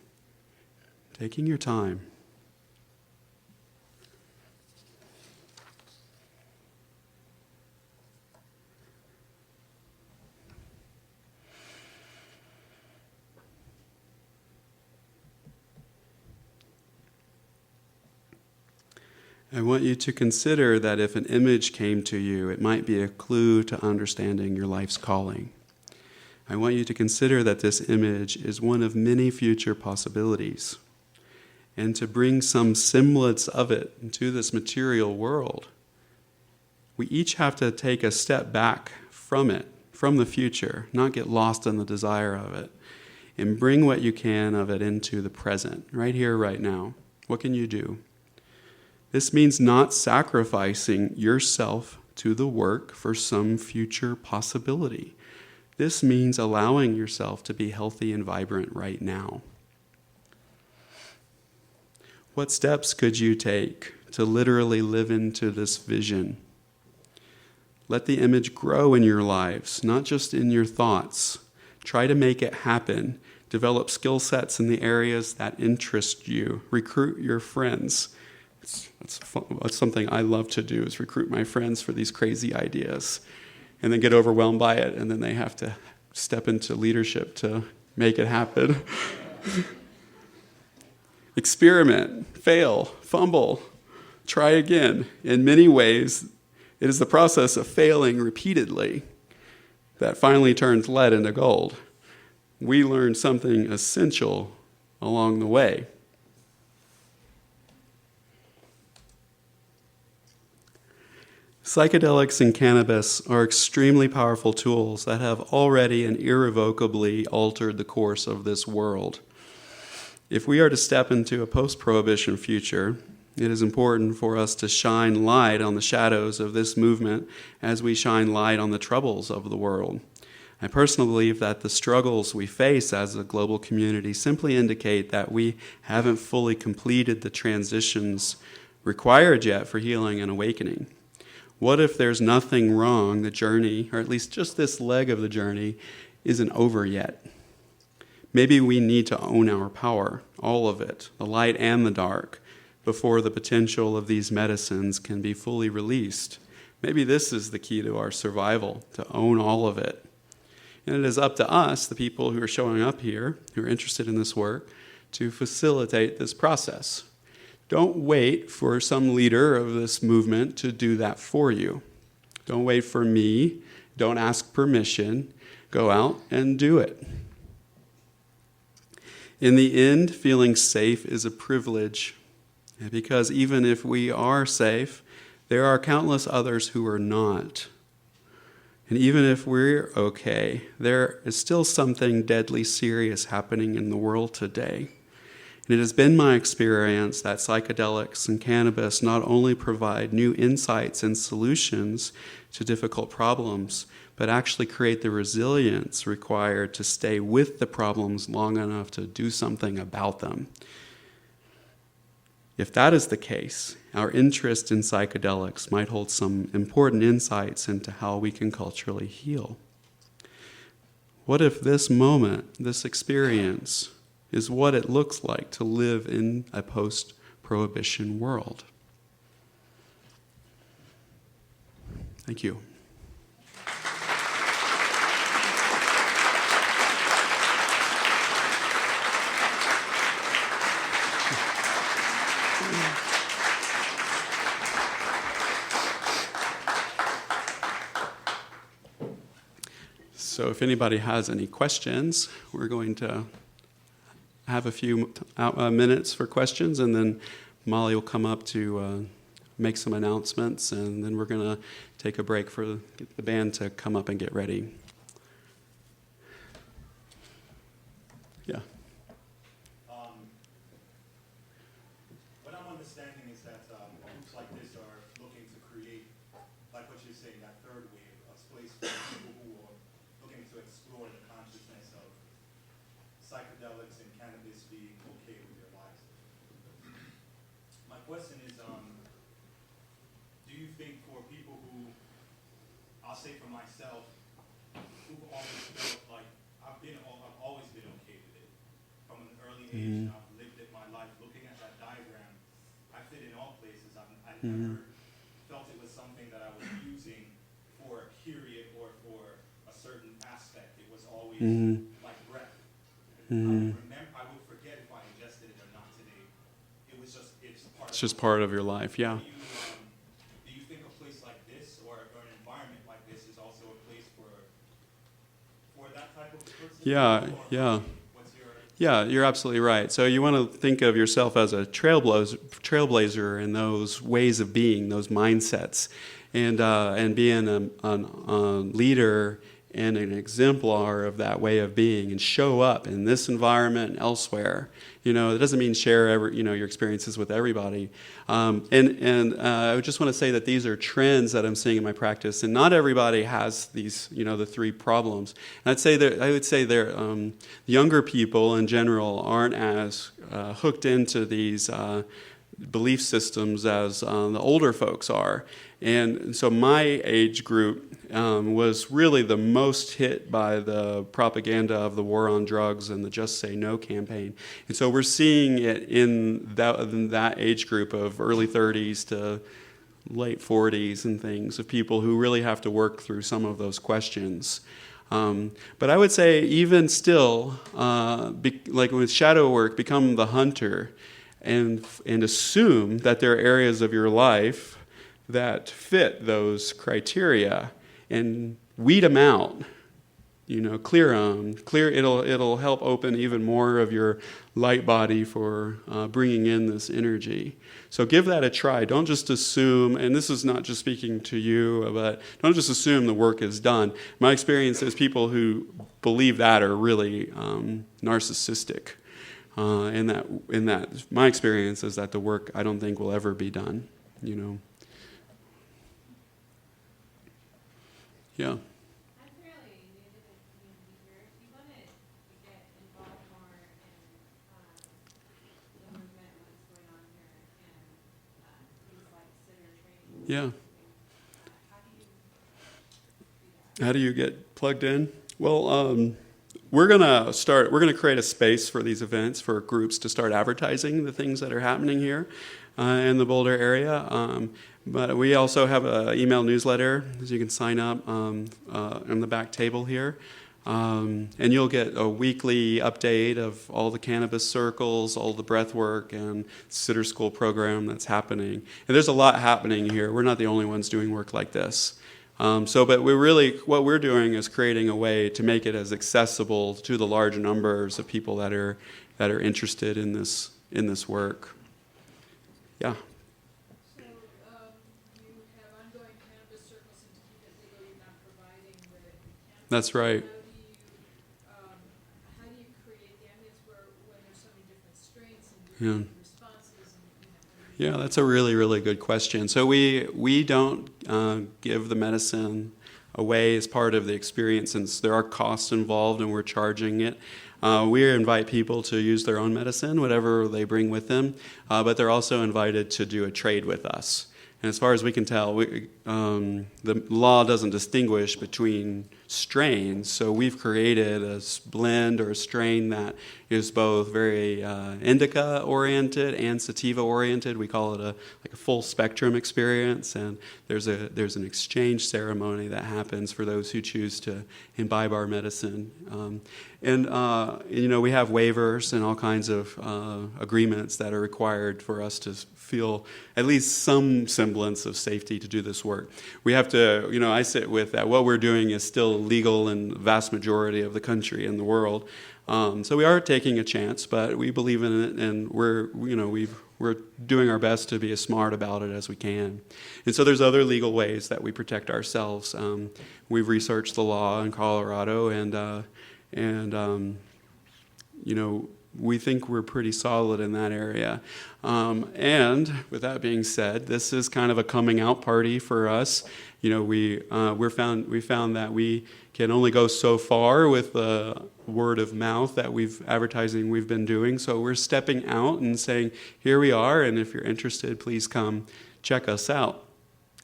taking your time. I want you to consider that if an image came to you, it might be a clue to understanding your life's calling. I want you to consider that this image is one of many future possibilities, and to bring some semblance of it into this material world. We each have to take a step back from it, from the future, not get lost in the desire of it, and bring what you can of it into the present, right here, right now. What can you do? This means not sacrificing yourself to the work for some future possibility. This means allowing yourself to be healthy and vibrant right now. What steps could you take to literally live into this vision? Let the image grow in your lives, not just in your thoughts. Try to make it happen. Develop skill sets in the areas that interest you. Recruit your friends. That's something I love to do, is recruit my friends for these crazy ideas and then get overwhelmed by it, and then they have to step into leadership to make it happen. Experiment, fail, fumble, try again. In many ways, it is the process of failing repeatedly that finally turns lead into gold. We learn something essential along the way. Psychedelics and cannabis are extremely powerful tools that have already and irrevocably altered the course of this world. If we are to step into a post-prohibition future, it is important for us to shine light on the shadows of this movement as we shine light on the troubles of the world. I personally believe that the struggles we face as a global community simply indicate that we haven't fully completed the transitions required yet for healing and awakening. What if there's nothing wrong, the journey, or at least just this leg of the journey, isn't over yet. Maybe we need to own our power, all of it, the light and the dark, before the potential of these medicines can be fully released. Maybe this is the key to our survival, to own all of it. And it is up to us, the people who are showing up here, who are interested in this work, to facilitate this process. Don't wait for some leader of this movement to do that for you. Don't wait for me. Don't ask permission. Go out and do it. In the end, feeling safe is a privilege, because even if we are safe, there are countless others who are not. And even if we're okay, there is still something deadly serious happening in the world today. And it has been my experience that psychedelics and cannabis not only provide new insights and solutions to difficult problems, but actually create the resilience required to stay with the problems long enough to do something about them. If that is the case, our interest in psychedelics might hold some important insights into how we can culturally heal. What if this moment, this experience, is what it looks like to live in a post-prohibition world? Thank you. So if anybody has any questions, we're going to have a few minutes for questions, and then Molly will come up to make some announcements, and then we're going to take a break for the band to come up and get ready. Yeah. What I'm understanding is that groups like this are looking to create, like what you're saying, that third wave, a space for people who are looking to explore the consciousness of psychedelics and cannabis being okay with their lives. My question is, do you think for people who, I'll say for myself, who've always felt like I've always been okay with it from an early age, and I've lived it my life, looking at that diagram, I fit in all places. I never felt it was something that I was using for a period or for a certain aspect. It was always like breath. I would forget if I ingested it or not today. It was just, it's part It's just part of your life, yeah. Do you think a place like this or an environment like this is also a place for that type of person? Yeah. What's your... Yeah, you're absolutely right. So you want to think of yourself as a trailblazer in those ways of being, those mindsets, and being a leader and an exemplar of that way of being, and show up in this environment and elsewhere. It doesn't mean share your experiences with everybody. I just want to say that these are trends that I'm seeing in my practice, and not everybody has these, the three problems. And I would say the younger people in general aren't as hooked into these belief systems as the older folks are. And so my age group was really the most hit by the propaganda of the war on drugs and the Just Say No campaign. And so we're seeing it in that age group of early 30s to late 40s and things, of people who really have to work through some of those questions. But I would say even still, like with shadow work, become the hunter and assume that there are areas of your life that fit those criteria, and weed them out, clear them. It'll help open even more of your light body for bringing in this energy. So give that a try. Don't just assume, and this is not just speaking to you, but don't just assume the work is done. My experience is people who believe that are really narcissistic. In that, my experience is that the work, I don't think, will ever be done. Yeah. I'm fairly new to the community here. If you want to get involved more in the movement and what's going on here, and things like sitter training, Yeah. how do you do that? How do you get plugged in? Well, we're gonna create a space for these events for groups to start advertising the things that are happening here in the Boulder area. But we also have an email newsletter, as you can sign up on the back table here. And you'll get a weekly update of all the cannabis circles, all the breathwork and sitter school program that's happening. And there's a lot happening here. We're not the only ones doing work like this. But what we're doing is creating a way to make it as accessible to the large numbers of people that are interested in this work. Yeah. So you have ongoing cannabis circles, and to keep it legal, you're not providing the cannabis. That's right. How do you create the ambience when there's so many different strains and Yeah. different responses? Yeah, that's a really, really good question. So we don't give the medicine away as part of the experience, since there are costs involved and we're charging it. We invite people to use their own medicine, whatever they bring with them, but they're also invited to do a trade with us. And as far as we can tell, the law doesn't distinguish between strains, so we've created a blend or a strain that is both very indica-oriented and sativa-oriented. We call it a full spectrum experience, and there's an exchange ceremony that happens for those who choose to imbibe our medicine. We have waivers and all kinds of agreements that are required for us to feel at least some semblance of safety to do this work. We have to, I sit with that what we're doing is still legal in the vast majority of the country and the world. So we are taking a chance, but we believe in it, and we're doing our best to be as smart about it as we can. And so there's other legal ways that we protect ourselves. We've researched the law in Colorado, and we think we're pretty solid in that area. And with that being said, this is kind of a coming out party for us. We found that we can only go so far with the word of mouth that we've been doing. So we're stepping out and saying, here we are, and if you're interested, please come check us out.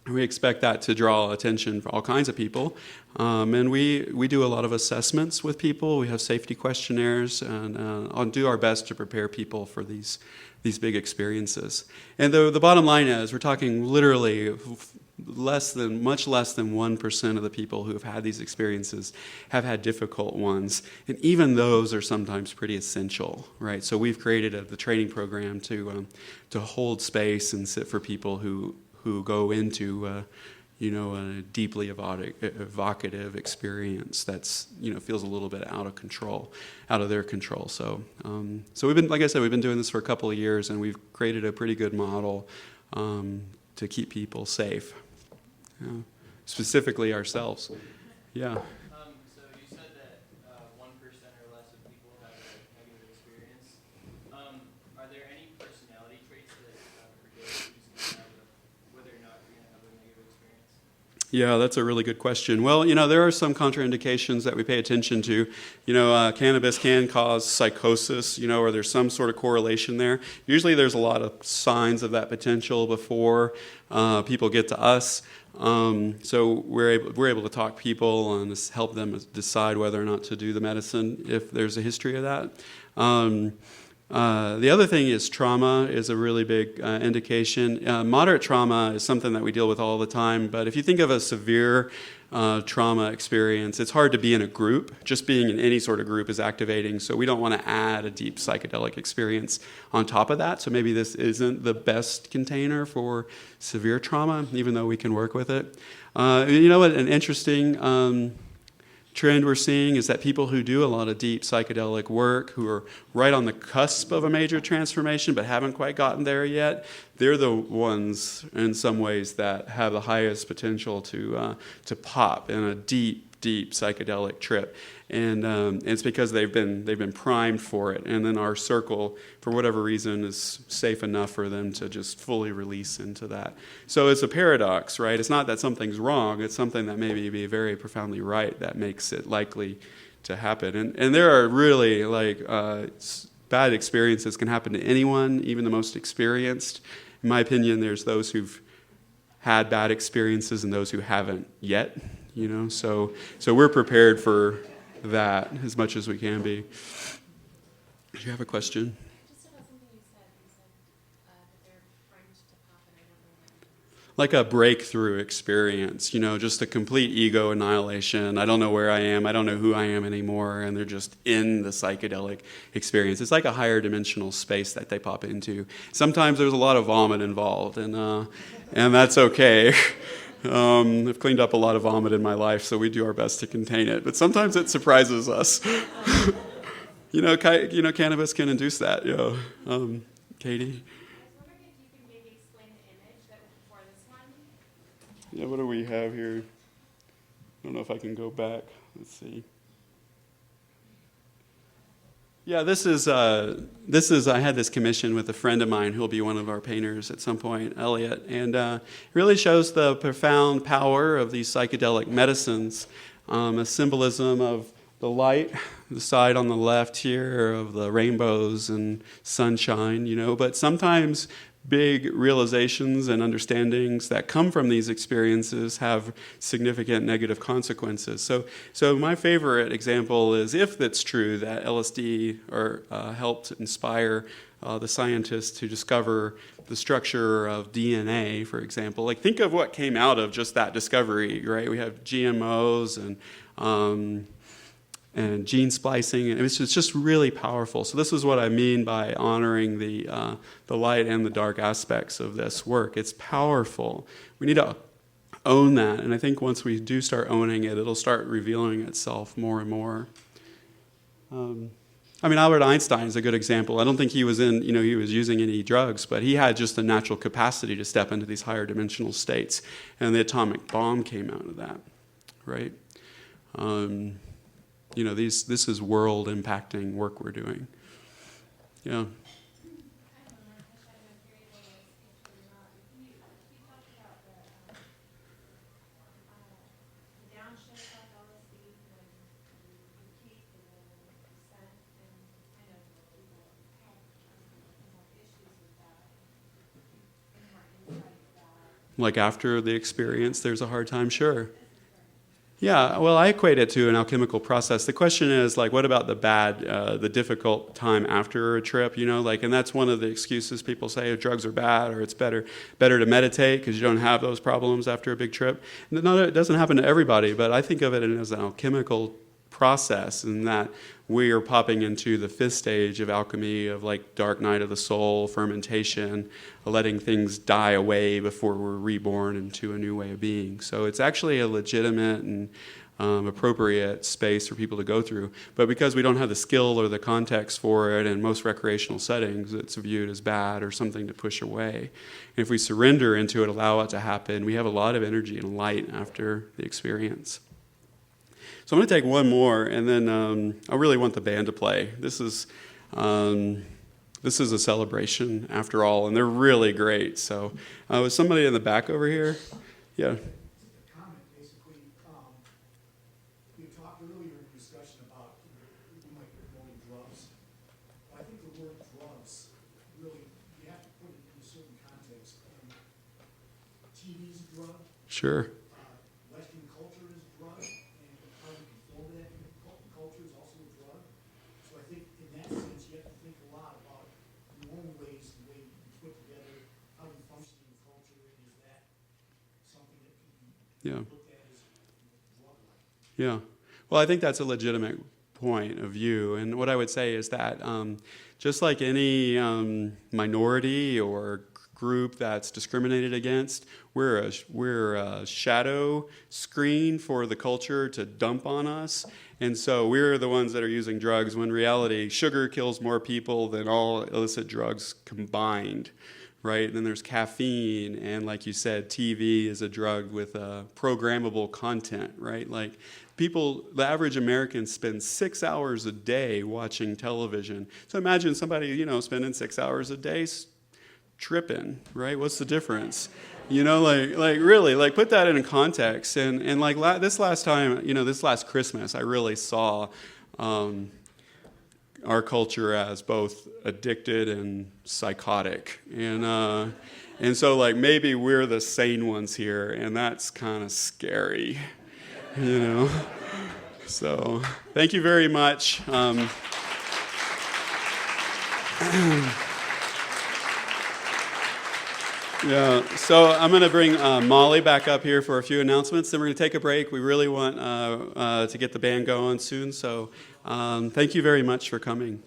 We expect that to draw attention for all kinds of people. And we do a lot of assessments with people. We have safety questionnaires, and I'll do our best to prepare people for these big experiences. And the bottom line is, we're talking literally much less than 1% of the people who have had these experiences have had difficult ones. And even those are sometimes pretty essential, right? So we've created the training program to hold space and sit for people who go into a deeply evocative experience that's feels a little bit out of their control. So we've been, like I said, we've been doing this for a couple of years, and we've created a pretty good model to keep people safe, specifically ourselves. Yeah. So you said that 1% or less of people have a negative experience. Are there any personality traits that predict who's going to have whether or not you're going to have a negative experience? Yeah, that's a really good question. Well, there are some contraindications that we pay attention to. Cannabis can cause psychosis, or there's some sort of correlation there. Usually there's a lot of signs of that potential before people get to us. So we're able to talk people and help them decide whether or not to do the medicine if there's a history of that. The other thing is trauma is a really big indication. Moderate trauma is something that we deal with all the time, but if you think of a severe trauma experience, it's hard to be in a group. Just being in any sort of group is activating, so we don't want to add a deep psychedelic experience on top of that. So maybe this isn't the best container for severe trauma, even though we can work with it. What an interesting trend we're seeing is that people who do a lot of deep psychedelic work, who are right on the cusp of a major transformation but haven't quite gotten there yet, they're the ones in some ways that have the highest potential to pop in a deep psychedelic trip. And it's because they've been primed for it, and then our circle, for whatever reason, is safe enough for them to just fully release into that. So it's a paradox, right? It's not that something's wrong, it's something that may be very profoundly right that makes it likely to happen. And there are really bad experiences can happen to anyone, even the most experienced. In my opinion, there's those who've had bad experiences and those who haven't yet. So we're prepared for that as much as we can be. Do you have a question? Just about something you said that they're primed to pop, and I don't know what. Like a breakthrough experience, just a complete ego annihilation. I don't know where I am. I don't know who I am anymore. And they're just in the psychedelic experience. It's like a higher dimensional space that they pop into. Sometimes there's a lot of vomit involved, and that's okay. I've cleaned up a lot of vomit in my life, so we do our best to contain it. But sometimes it surprises us. Cannabis can induce that. Katie? I was wondering if you can maybe explain the image that was before this one. Yeah, what do we have here? I don't know if I can go back. Let's see. Yeah, this is I had this commission with a friend of mine who'll be one of our painters at some point, Elliot, and it really shows the profound power of these psychedelic medicines, a symbolism of the light, the side on the left here of the rainbows and sunshine, but sometimes big realizations and understandings that come from these experiences have significant negative consequences. So my favorite example is, if that's true, that LSD helped inspire the scientists to discover the structure of DNA, for example. Like, think of what came out of just that discovery, right? We have GMOs and gene splicing, and it's just really powerful. So this is what I mean by honoring the light and the dark aspects of this work. It's powerful. We need to own that, and I think once we do start owning it, it'll start revealing itself more and more. Albert Einstein is a good example. I don't think he was he was using any drugs, but he had just a natural capacity to step into these higher dimensional states, and the atomic bomb came out of that, right? This is world-impacting work we're doing. Yeah. I have one more question. I'm curious if you're not. You talked about the downshift of LSD, when you peak and then the descent, and I know people have more issues with that, and more insight with that. Like after the experience, there's a hard time, sure. Yeah, well, I equate it to an alchemical process. The question is, what about the difficult time after a trip, and that's one of the excuses people say, drugs are bad, or it's better to meditate because you don't have those problems after a big trip. No, it doesn't happen to everybody, but I think of it as an alchemical process, in that we are popping into the fifth stage of alchemy, of dark night of the soul, fermentation, letting things die away before we're reborn into a new way of being. So it's actually a legitimate and appropriate space for people to go through. But because we don't have the skill or the context for it, in most recreational settings, it's viewed as bad or something to push away. And if we surrender into it, allow it to happen, we have a lot of energy and light after the experience. So I'm going to take one more, and then I really want the band to play. This is a celebration, after all, and they're really great. So was somebody in the back over here? Yeah. Comment, basically. You talked earlier in the discussion about you might be promoting drugs. I think the word drugs, really, you have to put it in a certain context. TV's a drug. Sure. Western culture is a drug, and how you conform to that culture is also a drug. So I think in that sense, you have to think a lot about your own ways, the way you put together, how you function in culture, and is that something that can be looked at as drug-like? Yeah. Well, I think that's a legitimate point of view. And what I would say is that just like any minority or group that's discriminated against, we're a shadow screen for the culture to dump on us. And so we're the ones that are using drugs, when in reality, sugar kills more people than all illicit drugs combined, right? And then there's caffeine, and like you said, TV is a drug with programmable content, right? The average American spends 6 hours a day watching television. So imagine somebody, spending 6 hours a day tripping, right? What's the difference? Really, put that in context. And this last time, this last Christmas, I really saw our culture as both addicted and psychotic. And so maybe we're the sane ones here, and that's kind of scary, So thank you very much. Yeah, so I'm going to bring Molly back up here for a few announcements. Then we're going to take a break. We really want to get the band going soon. So thank you very much for coming.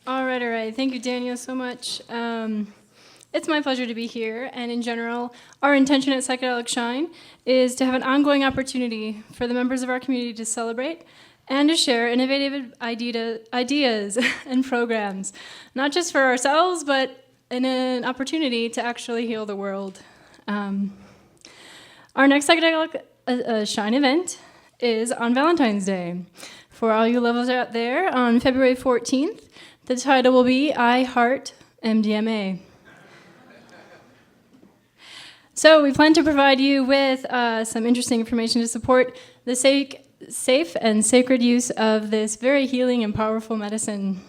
All right. Thank you, Daniel, so much. It's my pleasure to be here, and in general, our intention at Psychedelic Shine is to have an ongoing opportunity for the members of our community to celebrate and to share innovative ideas and programs, not just for ourselves, but in an opportunity to actually heal the world. Our next Psychedelic Shine event is on Valentine's Day. For all you lovers out there, on February 14th, the title will be I Heart MDMA. So we plan to provide you with some interesting information to support the safe and sacred use of this very healing and powerful medicine.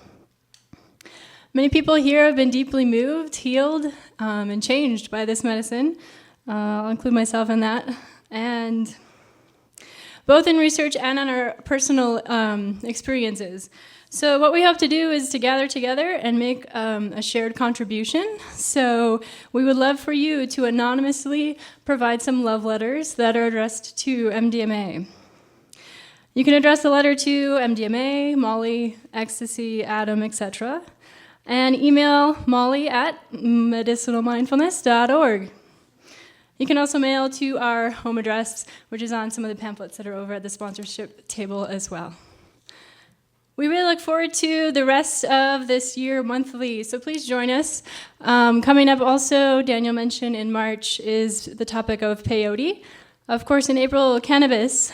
Many people here have been deeply moved, healed, and changed by this medicine. I'll include myself in that. And both in research and on our personal experiences. So what we hope to do is to gather together and make a shared contribution. So we would love for you to anonymously provide some love letters that are addressed to MDMA. You can address the letter to MDMA, Molly, ecstasy, Adam, etc. And email Molly at medicinalmindfulness.org. You can also mail to our home address, which is on some of the pamphlets that are over at the sponsorship table as well. We really look forward to the rest of this year monthly, so please join us. Coming up also, Daniel mentioned in March, is the topic of peyote. Of course, in April, cannabis.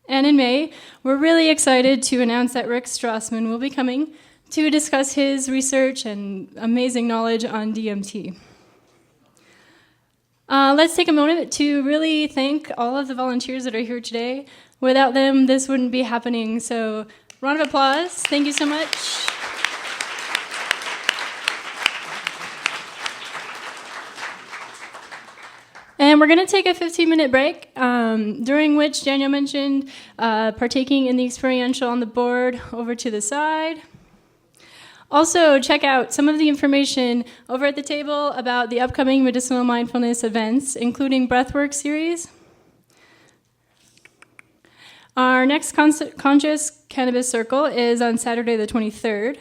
And in May, we're really excited to announce that Rick Strassman will be coming to discuss his research and amazing knowledge on DMT. Let's take a moment to really thank all of the volunteers that are here today. Without them, this wouldn't be happening, so round of applause. Thank you so much. And we're going to take a 15-minute break, during which Daniel mentioned partaking in the experiential on the board over to the side. Also, check out some of the information over at the table about the upcoming Medicinal Mindfulness events, including Breathwork series. Our next Conscious Cannabis Circle is on Saturday the 23rd.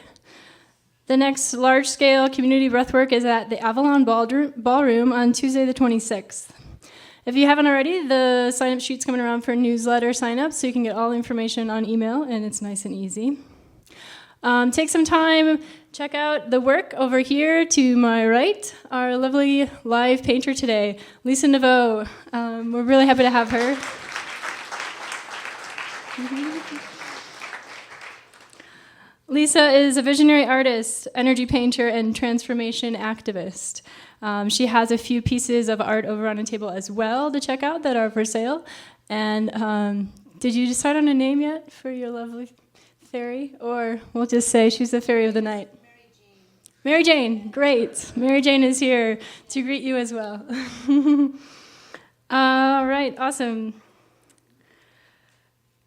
The next large-scale community breathwork is at the Avalon Ballroom on Tuesday the 26th. If you haven't already, the sign-up sheet's coming around for newsletter sign-up, so you can get all the information on email, and it's nice and easy. Take some time, check out the work over here to my right, our lovely live painter today, Lisa Naveau. We're really happy to have her. Lisa is a visionary artist, energy painter, and transformation activist. She has a few pieces of art over on a table as well to check out that are for sale. And did you decide on a name yet for your lovely fairy? Or we'll just say she's the fairy of the night. Mary Jane, great. Mary Jane is here to greet you as well. All right, awesome.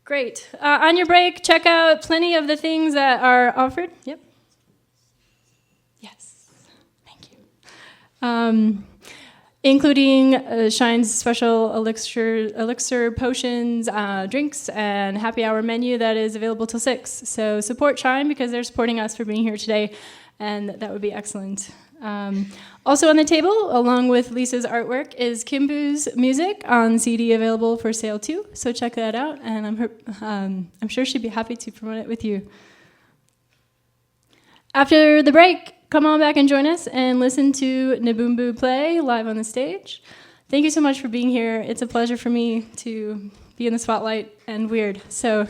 Great. On your break, check out plenty of the things that are offered. Yep. Yes. Thank you. Including Shine's special elixir potions, drinks, and happy hour menu that is available till 6. So support Shine because they're supporting us for being here today, and that would be excellent. Also on the table, along with Lisa's artwork, is Kimbu's music on CD available for sale too. So check that out, and I'm sure she'd be happy to promote it with you. After the break, come on back and join us and listen to Nabumbu play live on the stage. Thank you so much for being here. It's a pleasure for me to be in the spotlight and weird. So